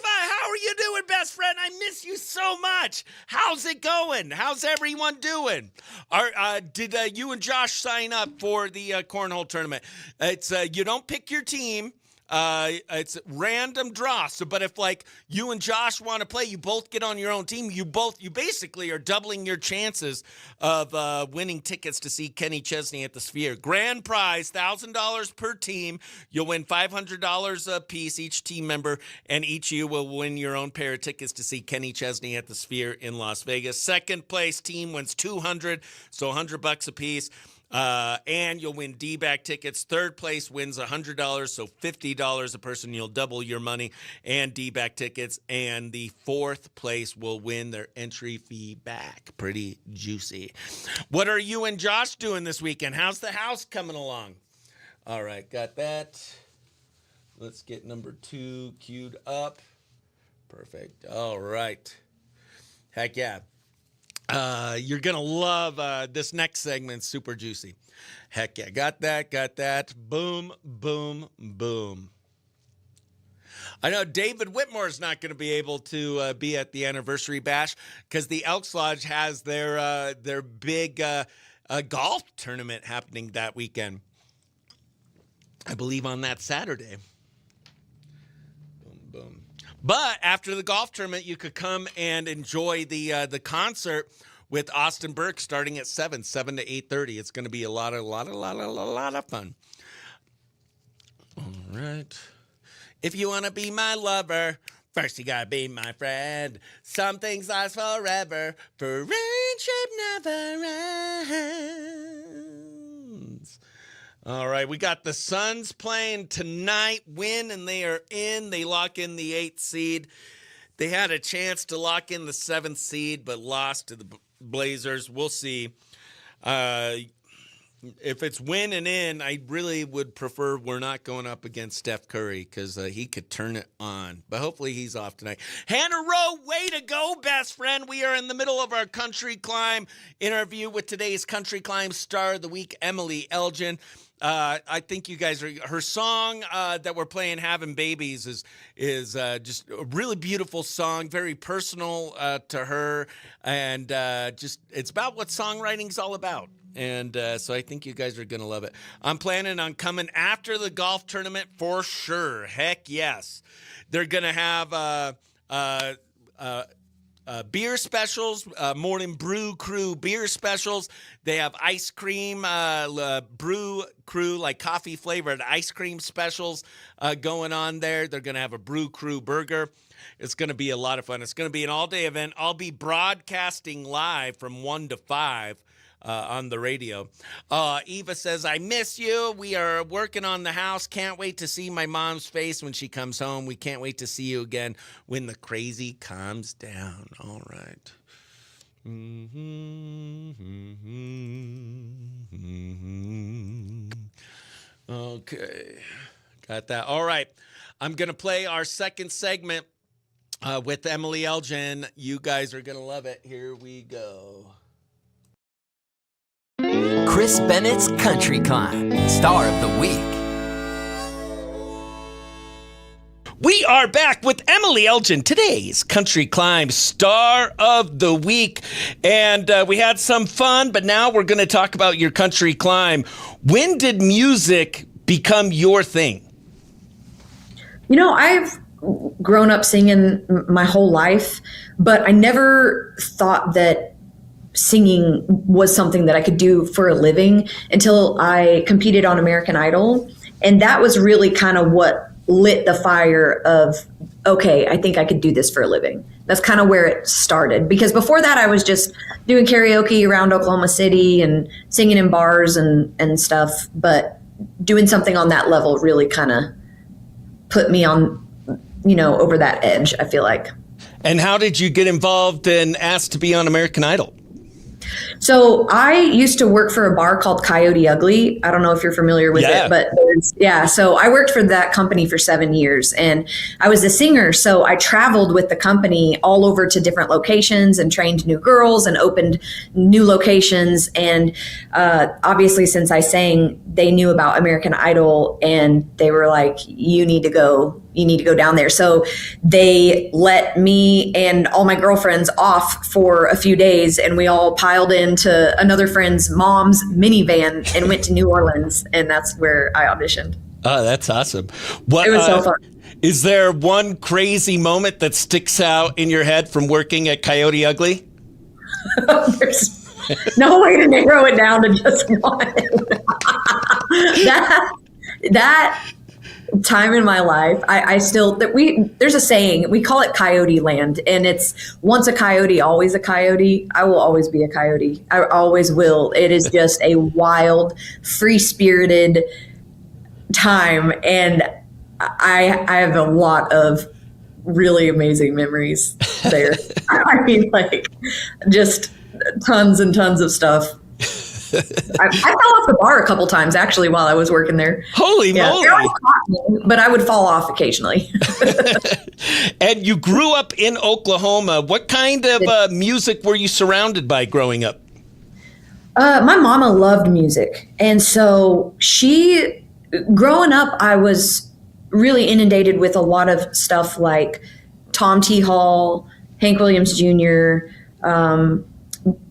how are you doing, best friend? I miss you so much. How's it going? How's everyone doing? Did you and Josh sign up for the cornhole tournament? It's you don't pick your team. It's random draw. So, but if like you and Josh want to play, you both get on your own team. You basically are doubling your chances of winning tickets to see Kenny Chesney at the Sphere. Grand prize, $1,000 per team. You'll win $500 a piece, each team member, and each of you will win your own pair of tickets to see Kenny Chesney at the Sphere in Las Vegas. Second place team wins $200, so $100 a piece. And you'll win D-back tickets. Third place wins $100, so $50 a person. You'll double your money and D-back tickets. And the fourth place will win their entry fee back. Pretty juicy. What are you and Josh doing this weekend? How's the house coming along? All right, got that. Let's get number 2 queued up. Perfect. All right. Heck yeah. You're going to love this next segment, super juicy. Heck yeah. Got that. Boom, boom, boom. I know David Whitmore's not going to be able to be at the anniversary bash because the Elks Lodge has their big golf tournament happening that weekend. I believe on that Saturday. Boom, boom. But after the golf tournament, you could come and enjoy the concert with Austin Burke starting at 7 to 8:30. It's going to be a lot of fun. All right. If you want to be my lover, first you got to be my friend. Some things last forever. Friendship never ends. All right, we got the Suns playing tonight. Win, and they are in. They lock in the 8th seed. They had a chance to lock in the 7th seed, but lost to the Blazers. We'll see. If it's win and in, I really would prefer we're not going up against Steph Curry because he could turn it on. But hopefully he's off tonight. Hannah Rowe, way to go, best friend. We are in the middle of our Country Climb interview with today's Country Climb star of the week, Emily Elgin. I think you guys are. Her song that we're playing, "Having Babies," is just a really beautiful song, very personal to her, and just it's about what songwriting's all about. And so I think you guys are going to love it. I'm planning on coming after the golf tournament for sure. Heck yes, they're going to have beer specials, Morning Brew Crew beer specials. They have ice cream, Brew Crew, like coffee flavored ice cream specials going on there. They're going to have a Brew Crew burger. It's going to be a lot of fun. It's going to be an all-day event. I'll be broadcasting live from 1 to 5 on the radio. Eva says, I miss you. We are working on the house. Can't wait to see my mom's face when she comes home. We can't wait to see you again when the crazy calms down. All right. Okay. Got that. All right. I'm going to play our second segment with Emily Elgin. You guys are going to love it. Here we go. Chris Bennett's Country Climb, Star of the Week. We are back with Emily Elgin, today's Country Climb Star of the Week. And we had some fun, but now we're going to talk about your country climb. When did music become your thing? You know, I've grown up singing my whole life, but I never thought that singing was something that I could do for a living until I competed on American Idol. And that was really kind of what lit the fire of, okay, I think I could do this for a living. That's kind of where it started. Because before that, I was just doing karaoke around Oklahoma City and singing in bars and stuff. But doing something on that level really kind of put me on, over that edge, I feel like. And how did you get involved and asked to be on American Idol? So I used to work for a bar called Coyote Ugly. I don't know if you're familiar with it, but so I worked for that company for 7 years and I was a singer. So I traveled with the company all over to different locations and trained new girls and opened new locations. And obviously, since I sang, they knew about American Idol and they were like, you need to go down there. So they let me and all my girlfriends off for a few days and we all piled into another friend's mom's minivan and went to New Orleans. And that's where I auditioned. Oh, that's awesome. What, It was so fun. Is there one crazy moment that sticks out in your head from working at Coyote Ugly? There's no way to narrow it down to just one. that time in my life, I still there's a saying, we call it Coyote Land, and it's once a coyote, always a coyote. I will always be a coyote. I always will. It is just a wild, free-spirited time, and I have a lot of really amazing memories there. I mean, like, just tons and tons of stuff. I fell off the bar a couple times actually while I was working there. Holy moly! They always caught me, but I would fall off occasionally. And you grew up in Oklahoma. What kind of music were you surrounded by growing up? My mama loved music, and so growing up, I was really inundated with a lot of stuff like Tom T. Hall, Hank Williams Jr.,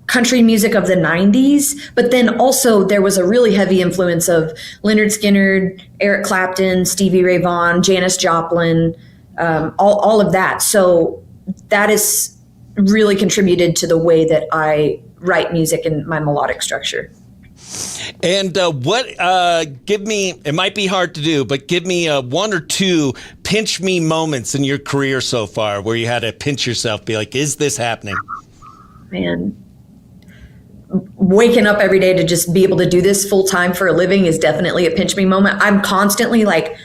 country music of the 90s, but then also there was a really heavy influence of Lynyrd Skynyrd, Eric Clapton, Stevie Ray Vaughan, Janis Joplin, all of that. So that has really contributed to the way that I write music and my melodic structure. And give me, it might be hard to do, but give me one or two pinch me moments in your career so far where you had to pinch yourself, be like, is this happening? Man, waking up every day to just be able to do this full time for a living is definitely a pinch me moment. I'm constantly like,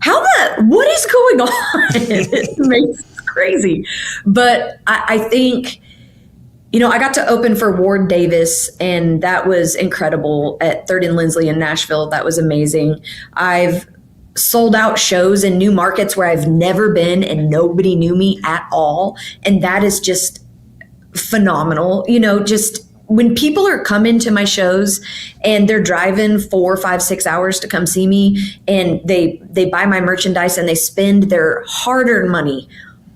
what is going on? It makes it crazy. But I think, I got to open for Ward Davis, and that was incredible at 3rd and Lindsley in Nashville. That was amazing. I've sold out shows in new markets where I've never been and nobody knew me at all. And that is just phenomenal. Just when people are coming to my shows and they're driving 4, 5, 6 hours to come see me, and they buy my merchandise and they spend their hard-earned money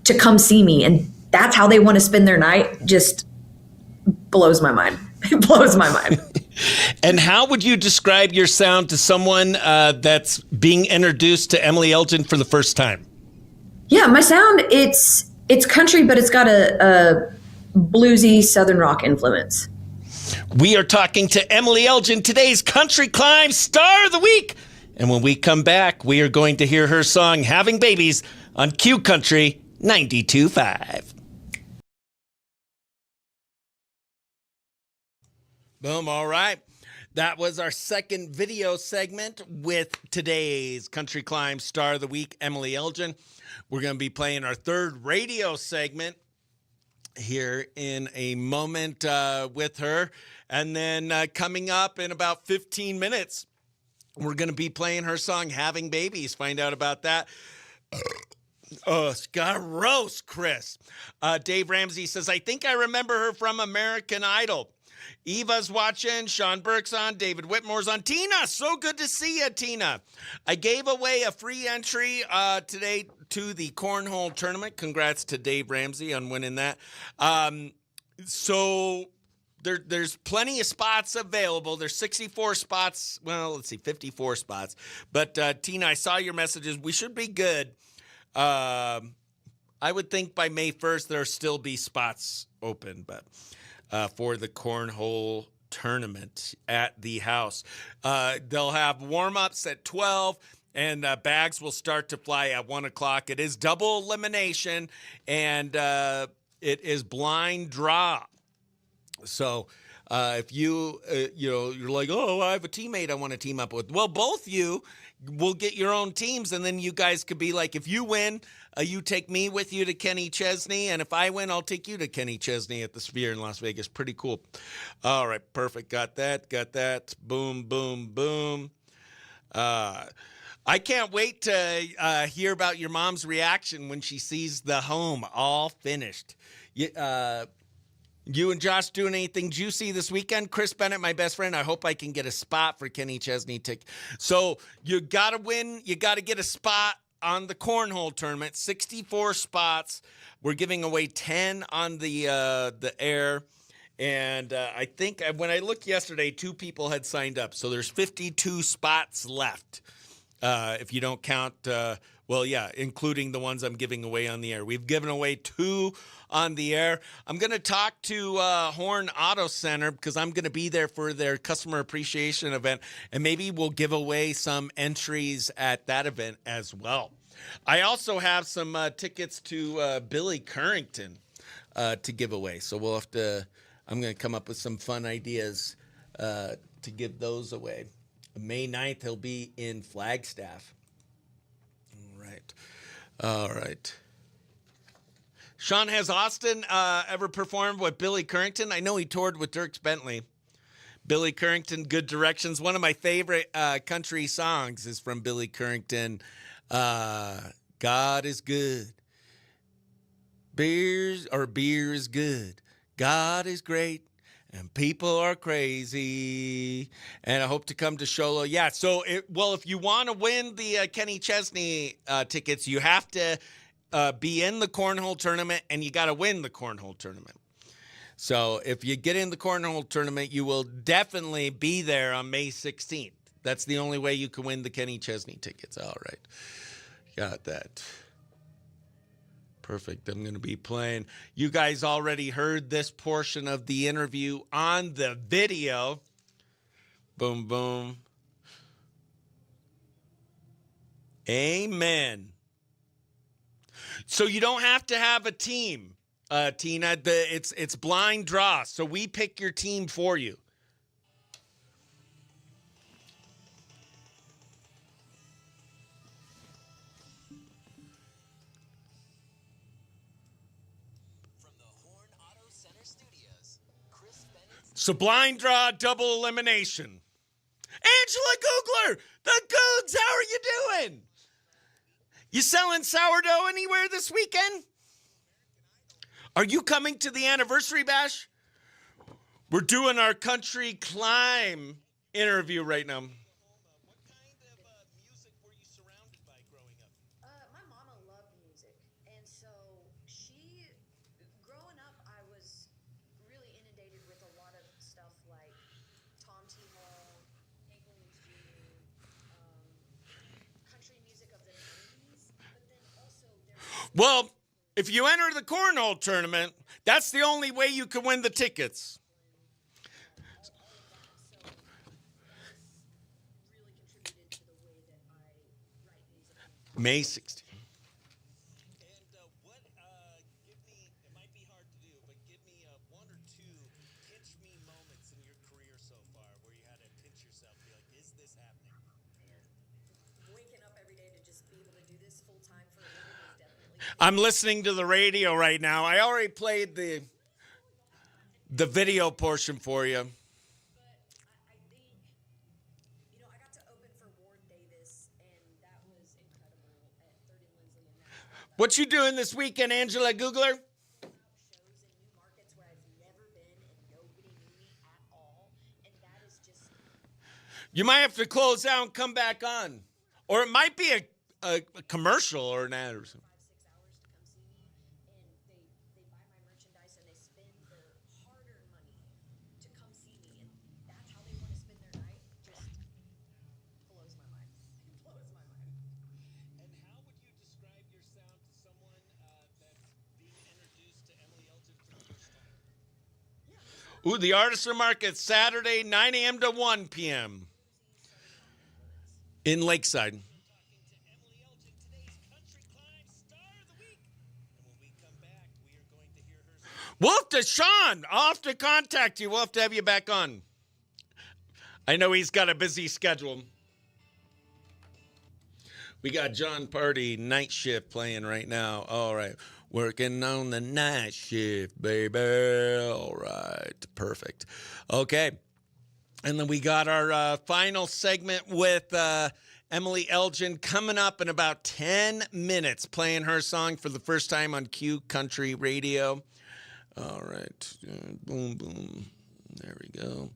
to come see me, and that's how they want to spend their night, just blows my mind. It blows my mind. And how would you describe your sound to someone that's being introduced to Emily Elgin for the first time? Yeah, my sound, it's country, but it's got a bluesy Southern rock influence. We are talking to Emily Elgin, today's Country Climb Star of the Week. And when we come back, we are going to hear her song, Having Babies, on Q Country 92.5. Boom, all right. That was our second video segment with today's Country Climb Star of the Week, Emily Elgin. We're going to be playing our third radio segment here in a moment with her. And then coming up in about 15 minutes, we're going to be playing her song, Having Babies. Find out about that. Oh, it's got a roast, Chris. Dave Ramsey says, I think I remember her from American Idol. Eva's watching, Sean Burke's on, David Whitmore's on. Tina, so good to see you, Tina. I gave away a free entry today to the cornhole tournament. Congrats to Dave Ramsey on winning that. So there's plenty of spots available. There's 64 spots. Well, let's see, 54 spots. But Tina, I saw your messages. We should be good. I would think by May 1st there'll still be spots open, but for the cornhole tournament at the house. They'll have warm-ups at 12, and bags will start to fly at 1 o'clock. It is double elimination, and it is blind draw. So if you're like, oh, I have a teammate I want to team up with. Well, both you will get your own teams, and then you guys could be like, if you win, you take me with you to Kenny Chesney, and if I win, I'll take you to Kenny Chesney at the Sphere in Las Vegas. Pretty cool. All right, perfect. Got that. Boom, boom, boom. I can't wait to hear about your mom's reaction when she sees the home all finished. You and Josh doing anything juicy this weekend? Chris Bennett, my best friend. I hope I can get a spot for Kenny Chesney. So you got to win. You got to get a spot on the cornhole tournament. 64 spots. We're giving away 10 on the air. And I think when I looked yesterday, 2 people had signed up. So there's 52 spots left. If you don't count, including the ones I'm giving away on the air. We've given away 2 on the air. I'm going to talk to Horn Auto Center because I'm going to be there for their customer appreciation event, and maybe we'll give away some entries at that event as well. I also have some tickets to Billy Currington to give away, so we'll have to. I'm going to come up with some fun ideas to give those away. May 9th, he'll be in Flagstaff. All right. Sean, has Austin ever performed with Billy Currington? I know he toured with Dierks Bentley. Billy Currington, Good Directions. One of my favorite country songs is from Billy Currington. God is good. Beer is good. God is great. And people are crazy. And I hope to come to Sholo. Yeah, so, if you want to win the Kenny Chesney tickets, you have to be in the cornhole tournament, and you got to win the cornhole tournament. So if you get in the cornhole tournament, you will definitely be there on May 16th. That's the only way you can win the Kenny Chesney tickets. All right. Got that. Perfect. I'm going to be playing. You guys already heard this portion of the interview on the video. Boom, boom. Amen. So you don't have to have a team, Tina. It's blind draw. So we pick your team for you. So blind draw, double elimination. Angela Googler, the Googs, how are you doing? You selling sourdough anywhere this weekend? Are you coming to the anniversary bash? We're doing our country climb interview right now. What kind of music were you surrounded by growing up? My mama loved music, and so growing up, I was really inundated with a lot of stuff like Tom T. Hall, Hank Williams Jr., country music of the 90s, but then also Well, if you enter the cornhole tournament, that's the only way you can win the tickets. May 16th. And give me, it might be hard to do, but give me 1 or 2 pinch me moments in your career so far where you had to pinch yourself, be like, is this happening? waking up every day to just be able to do this full time for a living is definitely. I'm listening to the radio right now. I already played the video portion for you. I think, I got to open for Ward Davis, and that was incredible at 30 Lindsley and Nashville. What you doing this weekend, Angela Googler? Shows in new markets where I've never been and nobody knew me at all, and that is just. You might have to close out and come back on. Or it might be a commercial or an ad or something. 5-6 hours to come see me, and they buy my merchandise and they spend their hard-earned money to come see me, and that's how they want to spend their night. Just blows my mind. It blows my mind. And how would you describe your sound to someone that's being introduced to Emily Elgin for the first time? Ooh, the Artisan Market, Saturday, 9 a.m. to 1 p.m. in Lakeside. Talking to Emily Elgin, today's Country Climb Star of the Week. And when we come back, we are going to hear her sing. We'll have to, Sean, I'll have to contact you. We'll have to have you back on. I know he's got a busy schedule. We got John Party, Night Shift, playing right now. All right. Working on the night shift, baby. All right. Perfect. Okay. And then we got our final segment with Emily Elgin coming up in about 10 minutes, playing her song for the first time on Q Country Radio. All right. Boom, boom. There we go.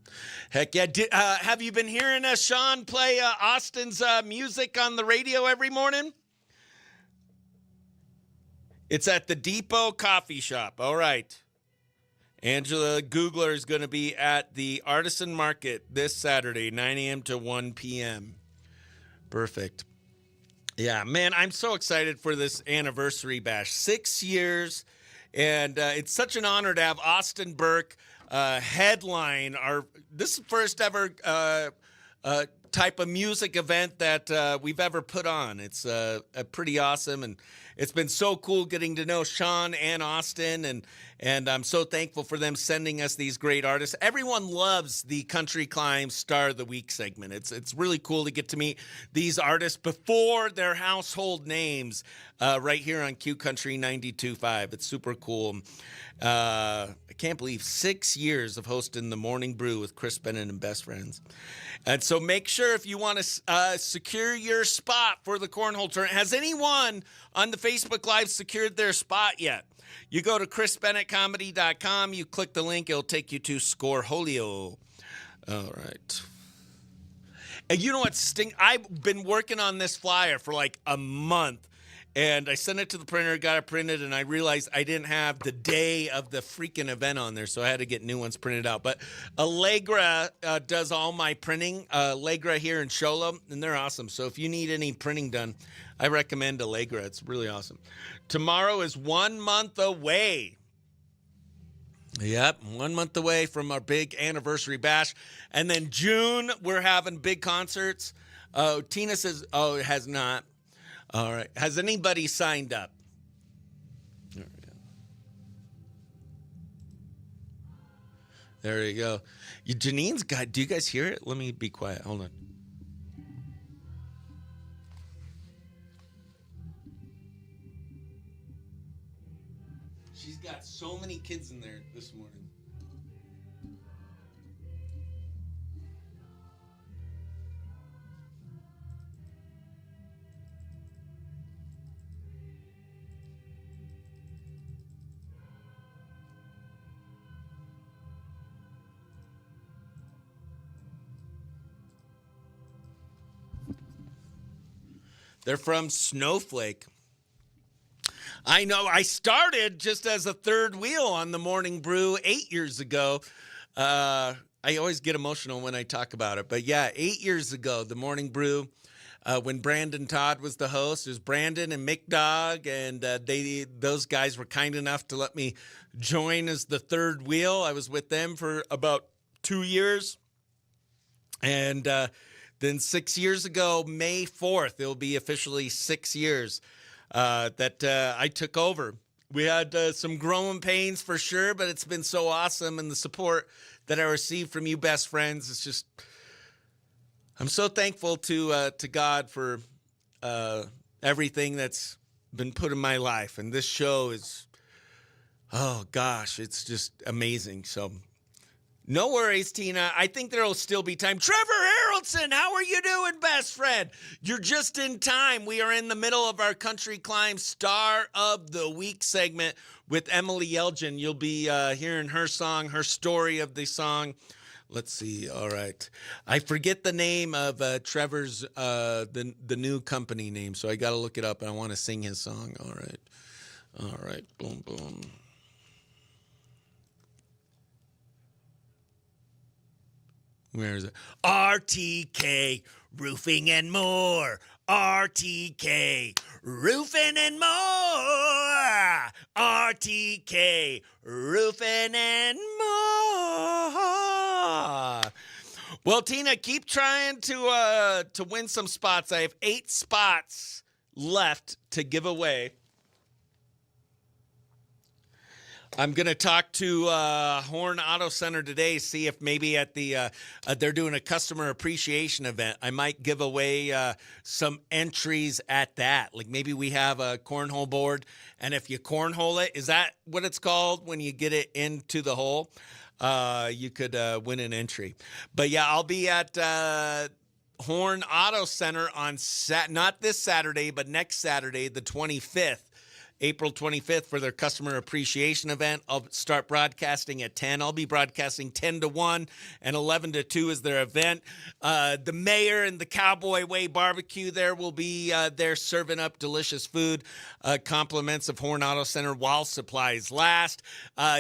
Heck yeah. Have you been hearing Sean play Austin's music on the radio every morning? It's at the Depot Coffee Shop. All right. Angela Googler is going to be at the Artisan Market this Saturday, 9 a.m. to 1 p.m. Perfect. Yeah, man, I'm so excited for this anniversary bash. 6 years, and it's such an honor to have Austin Burke headline this is the first ever type of music event that we've ever put on. It's pretty awesome, and it's been so cool getting to know Sean and Austin, and I'm so thankful for them sending us these great artists. Everyone loves the Country Climb Star of the Week segment. It's really cool to get to meet these artists before their household names right here on Q Country 92.5. It's super cool. I can't believe 6 years of hosting the Morning Brew with Chris Bennett and Best Friends. And so make sure if you want to secure your spot for the cornhole tournament. Has anyone on the Facebook Live secured their spot yet? You go to chrisbennettcomedy.com. You click the link. It'll take you to Scoreholio. All right. And you know what, I've been working on this flyer for like a month. And I sent it to the printer, got it printed, and I realized I didn't have the day of the freaking event on there, so I had to get new ones printed out. But Allegra does all my printing, Allegra here in Show Low, and they're awesome. So if you need any printing done, I recommend Allegra. It's really awesome. Tomorrow is 1 month away. Yep, 1 month away from our big anniversary bash. And then June, we're having big concerts. Tina says, it has not. All right. Has anybody signed up? There you go. Janine's got, do you guys hear it? Let me be quiet. Hold on. She's got so many kids in there this morning. They're from Snowflake. I know. I started just as a third wheel on the Morning Brew 8 years ago. I always get emotional when I talk about it. But yeah, 8 years ago, the Morning Brew, when Brandon Todd was the host, it was Brandon and Mick Dog, and those guys were kind enough to let me join as the third wheel. I was with them for about 2 years. And then 6 years ago, May 4th, it'll be officially 6 years that I took over. We had some growing pains for sure, but it's been so awesome. And the support that I received from you best friends, it's just, I'm so thankful to God for everything that's been put in my life. And this show is, oh gosh, it's just amazing. So no worries, Tina. I think there will still be time. Trevor Harrelson, how are you doing, best friend? You're just in time. We are in the middle of our Country Climb Star of the Week segment with Emily Elgin. You'll be hearing her song, her story of the song. Let's see. All right. I forget the name of Trevor's, the new company name, so I got to look it up, and I want to sing his song. All right. All right. Boom, boom. Where is it? RTK Roofing and More. RTK Roofing and More. RTK Roofing and More. Well, Tina, keep trying to win some spots. I have 8 spots left to give away. I'm going to talk to Horn Auto Center today, see if maybe at the they're doing a customer appreciation event. I might give away some entries at that. Like maybe we have a cornhole board, and if you cornhole it, is that what it's called when you get it into the hole? You could win an entry. But yeah, I'll be at Horn Auto Center on not this Saturday, but next Saturday, the 25th. April 25th for their customer appreciation event. I'll start broadcasting at 10. I'll be broadcasting 10 to 1 and 11 to 2 is their event. The mayor and the Cowboy Way Barbecue there will be there serving up delicious food, compliments of Horn Auto Center while supplies last.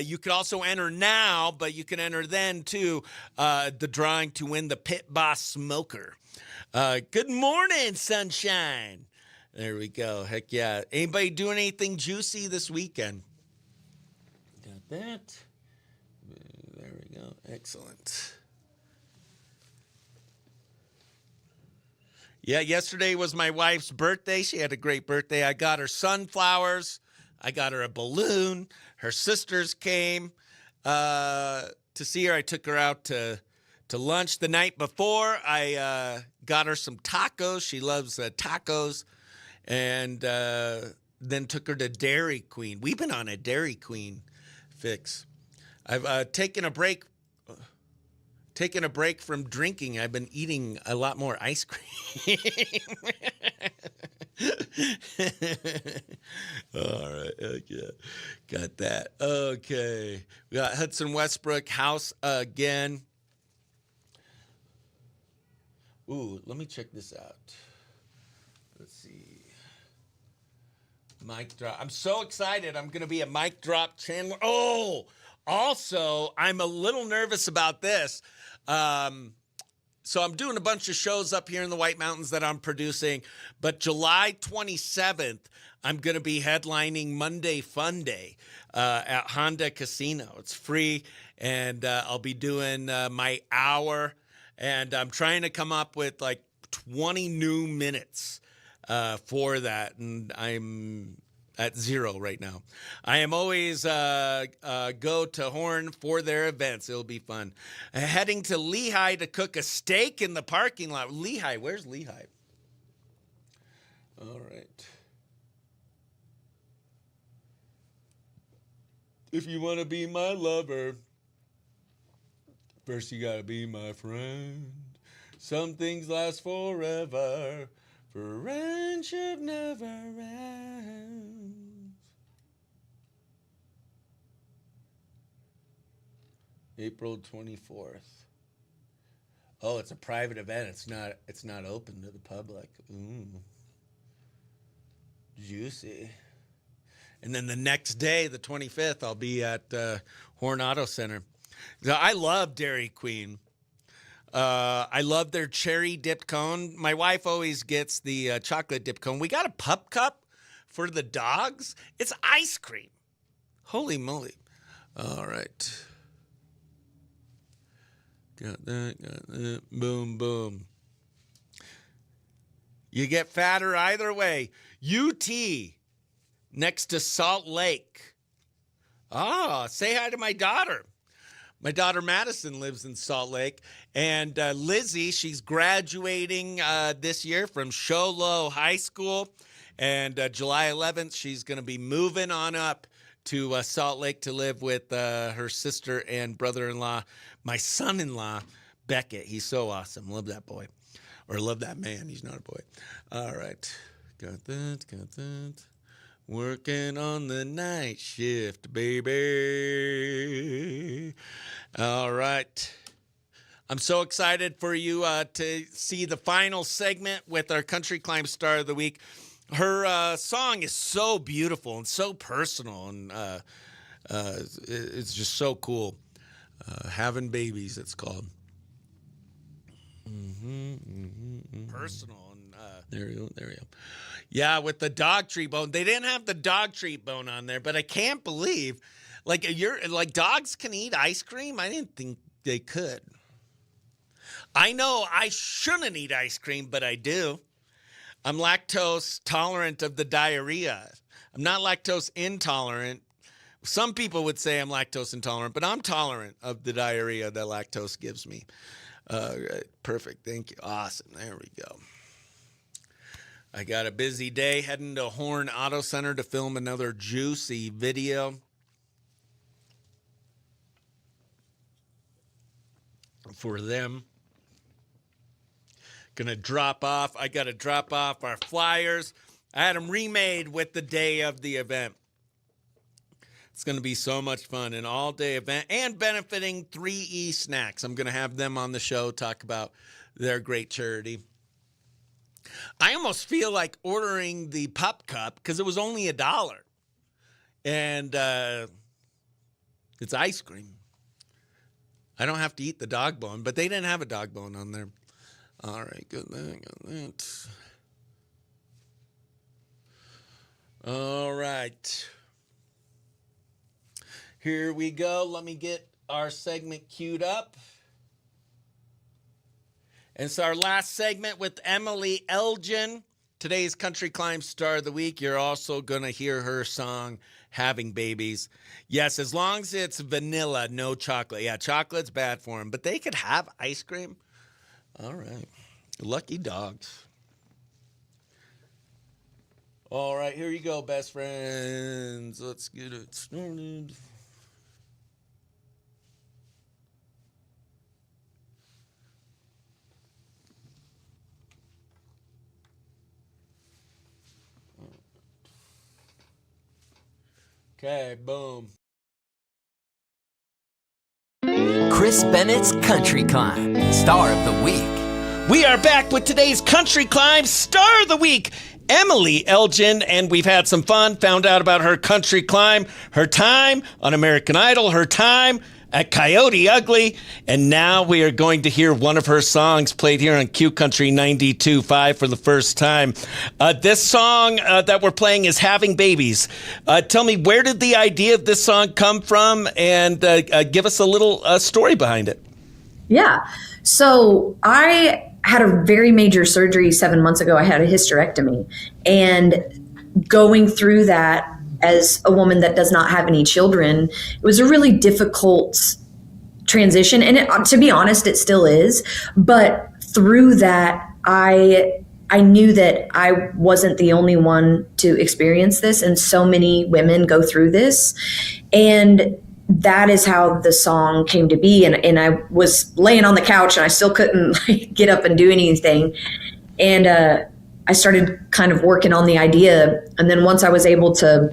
You could also enter now, but you can enter then too, the drawing to win the Pit Boss Smoker. Good morning, sunshine. There we go. Heck yeah. Anybody doing anything juicy this weekend? Got that. There we go. Excellent. Yeah, yesterday was my wife's birthday. She had a great birthday. I got her sunflowers. I got her a balloon. Her sisters came to see her. I took her out to lunch the night before. I got her some tacos. She loves tacos. And then took her to Dairy Queen. We've been on a Dairy Queen fix. I've taken a break from drinking. I've been eating a lot more ice cream. All right. Okay. Got that. Okay. We got Hudson Westbrook house again. Ooh, let me check this out. Let's see. Mic drop. I'm so excited. I'm going to be a mic drop Chandler. Oh, also, I'm a little nervous about this. So I'm doing a bunch of shows up here in the White Mountains that I'm producing. But July 27th, I'm going to be headlining Monday Fun Day at Honda Casino. It's free, and I'll be doing my hour. And I'm trying to come up with like 20 new minutes for that, and I'm at 0 right now. I am always go to Horn for their events. It'll be fun. Heading to Lehigh to cook a steak in the parking lot. Lehigh, where's Lehigh? All right. If you want to be my lover, first you gotta be my friend. Some things last forever. Friendship never ends. April 24th. Oh, it's a private event. It's not open to the public. Ooh. Juicy. And then the next day, the 25th, I'll be at Horn Auto Center. Now, I love Dairy Queen. I love their cherry dipped cone. My wife always gets the chocolate dipped cone. We got a pup cup for the dogs. It's ice cream. Holy moly. All right. Got that. Boom, boom. You get fatter either way. UT next to Salt Lake. Ah, say hi to my daughter. My daughter Madison lives in Salt Lake, and Lizzie, she's graduating this year from Show Low High School, and July 11th, she's going to be moving on up to Salt Lake to live with her sister and brother-in-law, my son-in-law, Beckett. He's so awesome. Love that boy. Or love that man. He's not a boy. All right. Got that. Working on the night shift, baby. All right. I'm so excited for you to see the final segment with our Country Climb Star of the Week. Her song is so beautiful and so personal, and it's just so cool. Having Babies, it's called. Personal. And there we go. Yeah, with the dog treat bone. They didn't have the dog treat bone on there, but I can't believe, dogs can eat ice cream? I didn't think they could. I know I shouldn't eat ice cream, but I do. I'm lactose tolerant of the diarrhea. I'm not lactose intolerant. Some people would say I'm lactose intolerant, but I'm tolerant of the diarrhea that lactose gives me. Right, perfect. Thank you. Awesome. There we go. I got a busy day heading to Horn Auto Center to film another juicy video. For them. Gonna drop off. I gotta drop off our flyers. I had them remade with the day of the event. It's going to be so much fun, an all-day event, and benefiting 3E Snacks. I'm going to have them on the show, talk about their great charity. I almost feel like ordering the Pup Cup because it was only $1. And it's ice cream. I don't have to eat the dog bone, but they didn't have a dog bone on there. All right, good. All right. Here we go. Let me get our segment queued up. And it's our last segment with Emily Elgin, today's Country Climb Star of the Week. You're also going to hear her song, Having Babies. Yes, as long as it's vanilla, no chocolate. Yeah, chocolate's bad for them, but they could have ice cream. All right. Lucky dogs. All right, here you go, best friends. Let's get it started. Okay, boom. Chris Bennett's Country Climb, Star of the Week. We are back with today's Country Climb Star of the Week, Emily Elgin, and we've had some fun, found out about her country climb, her time on American Idol, her time at Coyote Ugly, and now we are going to hear one of her songs played here on Q Country 92.5 for the first time. This song that we're playing is Having Babies. Tell me, where did the idea of this song come from, and give us a little story behind it. Yeah. So I had a very major surgery 7 months ago. I had a hysterectomy, and going through that as a woman that does not have any children, it was a really difficult transition. And to be honest, it still is. But through that, I knew that I wasn't the only one to experience this, and so many women go through this. And that is how the song came to be. And I was laying on the couch and I still couldn't get up and do anything. And I started kind of working on the idea. And then once I was able to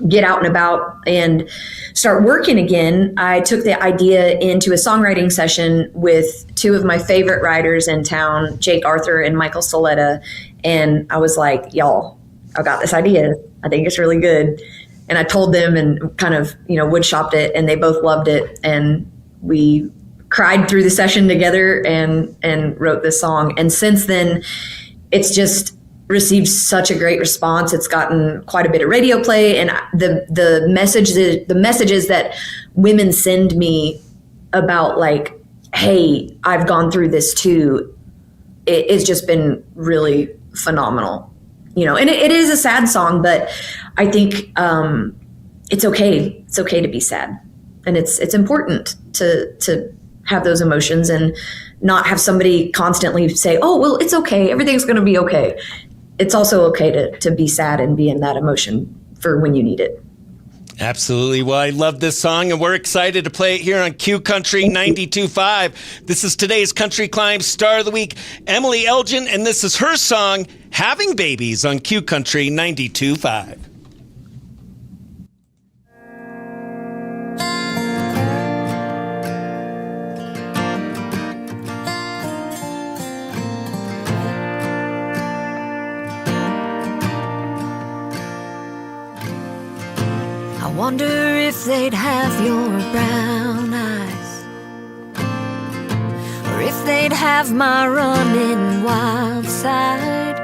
get out and about and start working again, I took the idea into a songwriting session with two of my favorite writers in town, Jake Arthur and Michael Soletta. And I was like, y'all, I got this idea. I think it's really good. And I told them and kind of, wood shopped it, and they both loved it. And we cried through the session together and wrote this song. And since then, it's just received such a great response. It's gotten quite a bit of radio play, and the messages that women send me about, like, hey, I've gone through this too, it's just been really phenomenal. And it is a sad song, but I think it's okay. It's okay to be sad, and it's important to have those emotions and not have somebody constantly say, "Oh, well, it's okay. Everything's going to be okay." It's also okay to be sad and be in that emotion for when you need it. Absolutely. Well, I love this song, and we're excited to play it here on Q Country 92.5. This is today's Country Climb Star of the Week, Emily Elgin, and this is her song, Having Babies, on Q Country 92.5. I wonder if they'd have your brown eyes, or if they'd have my running wild side.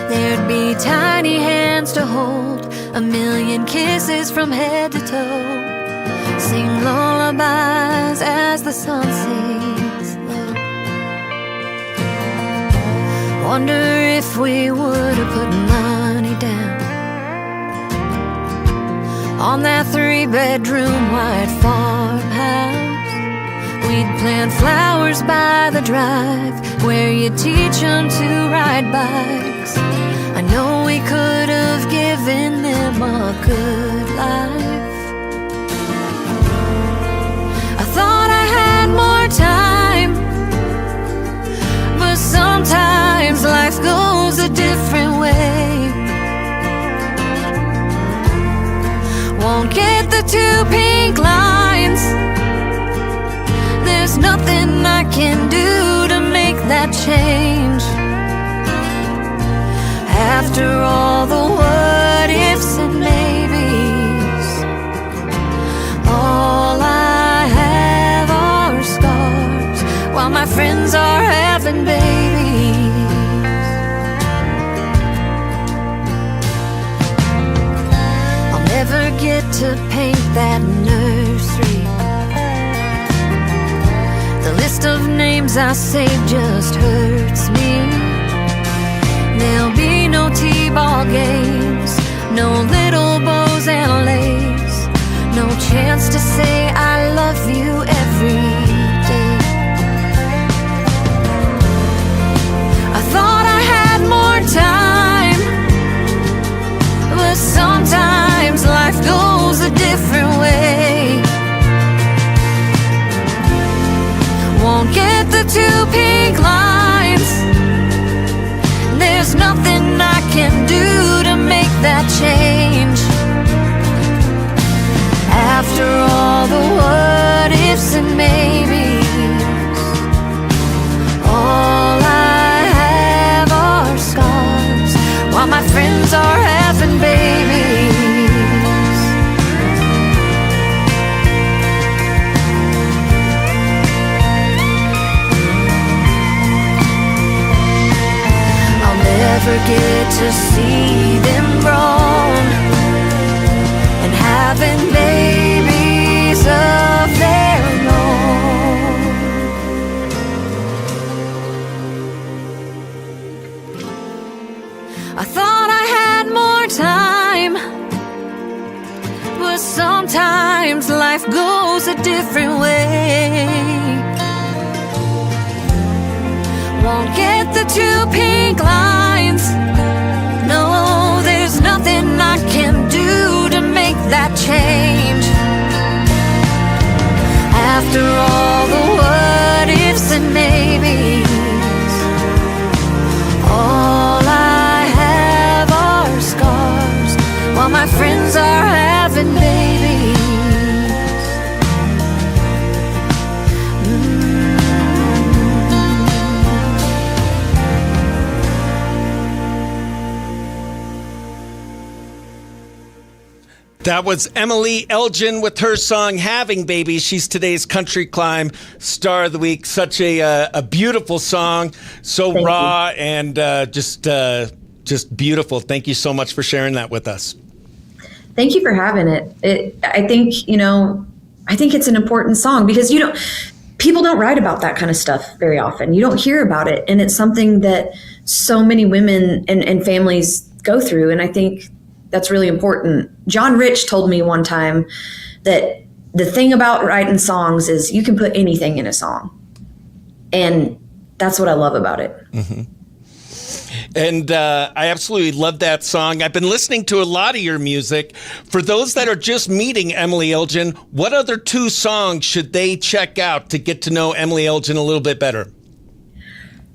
There'd be tiny hands to hold, a million kisses from head to toe, sing lullabies as the sun sinks low. Wonder if we would have put money down on that 3-bedroom white farmhouse. We'd plant flowers by the drive where you teach them to ride bikes. I know we could have given them a good life. I thought I had more time, but sometimes life goes a different way. Won't get the 2 pink lines. There's nothing I can do to make that change. After all the what ifs and maybes, all I have are scars while my friends are having babies. to paint that nursery. The list of names I saved just hurts me. There'll be no t-ball games, no little bows and lace, no chance to say I love you every day. I thought I had more time, but sometimes life goes a different way. Won't get the 2 pink lines. There's nothing I can do to make that change. After all the what ifs and maybes, all I have are scars, while my friends are having babies. I'll never get to see them grown and having babies of their own. I thought I had more time, but sometimes life goes a different way. Won't get the 2 pink lines. No, there's nothing I can do to make that change. After all the what ifs and maybes, all I have are scars, while my friends are having babies. That was Emily Elgin with her song "Having Babies." She's today's Country Climb Star of the Week. Such a beautiful song, so Thank raw and just beautiful. Thank you so much for sharing that with us. Thank you for having it. I think it's an important song because people don't write about that kind of stuff very often. You don't hear about it, and it's something that so many women and families go through. And I think that's really important. John Rich told me one time that the thing about writing songs is you can put anything in a song. And that's what I love about it. Mm-hmm. And I absolutely love that song. I've been listening to a lot of your music. For those that are just meeting Emily Elgin, what other 2 songs should they check out to get to know Emily Elgin a little bit better?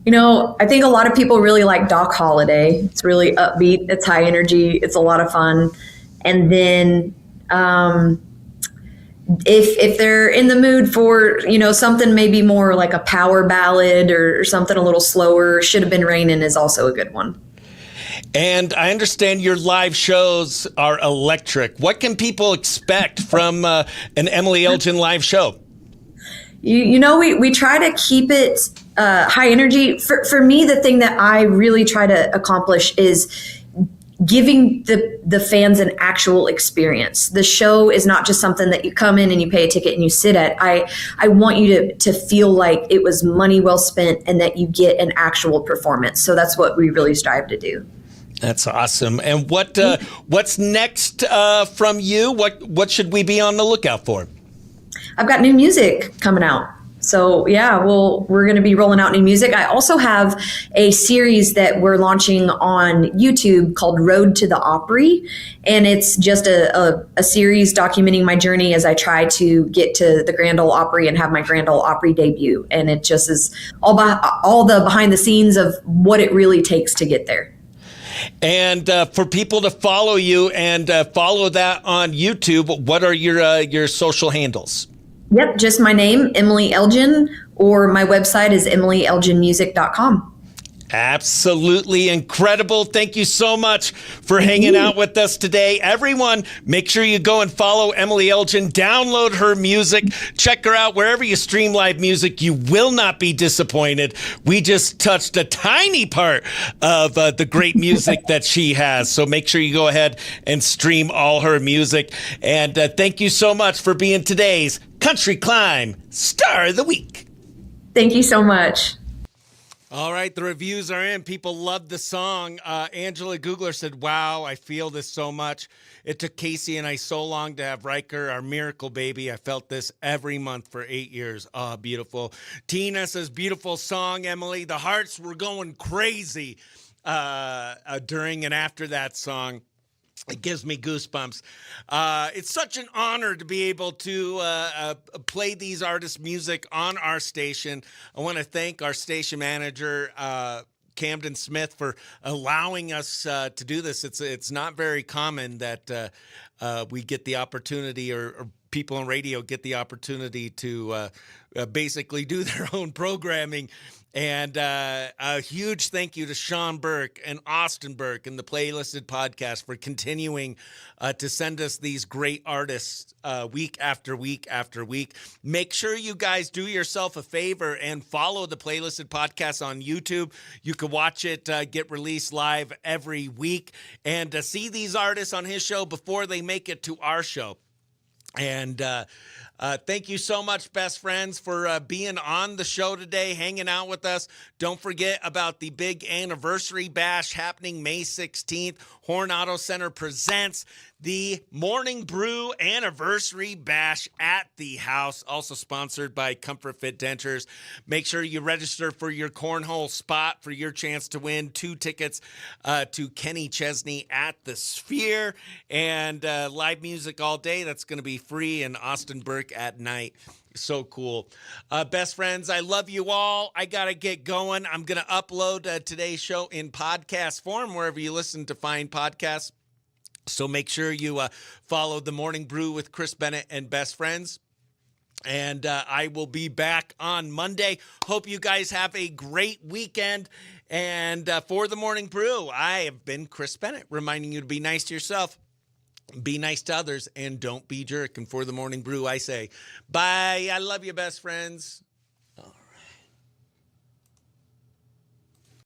I think a lot of people really like Doc Holliday. It's really upbeat. It's high energy. It's a lot of fun. And then if they're in the mood for, something maybe more like a power ballad or something a little slower, Should Have Been Raining is also a good one. And I understand your live shows are electric. What can people expect from an Emily Elgin live show? We try to keep it high energy. For me, the thing that I really try to accomplish is giving the fans an actual experience. The show is not just something that you come in and you pay a ticket and you sit at. I want you to feel like it was money well spent and that you get an actual performance. So that's what we really strive to do. That's awesome. And what's next from you? What should we be on the lookout for? I've got new music coming out. So yeah, we're going to be rolling out new music. I also have a series that we're launching on YouTube called Road to the Opry. And it's just a series documenting my journey as I try to get to the Grand Ole Opry and have my Grand Ole Opry debut. And it just is all the behind the scenes of what it really takes to get there. And for people to follow you and follow that on YouTube, what are your social handles? Yep, just my name, Emily Elgin, or my website is emilyelginmusic.com. Absolutely incredible. Thank you so much for hanging out with us today. Everyone, make sure you go and follow Emily Elgin. Download her music. Check her out wherever you stream live music. You will not be disappointed. We just touched a tiny part of the great music that she has. So make sure you go ahead and stream all her music. And thank you so much for being today's Country Climb Star of the Week. Thank you so much. All right, the reviews are in. People love the song. Angela Googler said, wow, I feel this so much. It took Casey and I so long to have Riker, our miracle baby. I felt this every month for 8 years. Oh, beautiful. Tina says, beautiful song, Emily. The hearts were going crazy during and after that song. It gives me goosebumps. It's such an honor to be able to play these artists' music on our station. I want to thank our station manager, Camden Smith, for allowing us to do this. It's not very common that we get the opportunity or people on radio get the opportunity to basically do their own programming. And a huge thank you to Sean Burke and Austin Burke and the Playlisted Podcast for continuing to send us these great artists week after week after week. Make sure you guys do yourself a favor and follow the Playlisted Podcast on YouTube. You can watch it get released live every week and see these artists on his show before they make it to our show. And thank you so much, best friends, for being on the show today, hanging out with us. Don't forget about the big anniversary bash happening May 16th. Horn Auto Center presents the Morning Brew Anniversary Bash at the house, also sponsored by Comfort Fit Dentures. Make sure you register for your cornhole spot for your chance to win 2 tickets to Kenny Chesney at the Sphere and live music all day. That's going to be free, and Austin Burke at night. So cool. Best friends, I love you all. I got to get going. I'm going to upload today's show in podcast form wherever you listen to fine podcasts. So make sure you follow the Morning Brew with Chris Bennett and Best Friends. And I will be back on Monday. Hope you guys have a great weekend. And for the Morning Brew, I have been Chris Bennett, reminding you to be nice to yourself, be nice to others, and don't be jerk. And for the Morning Brew, I say, bye. I love you, best friends.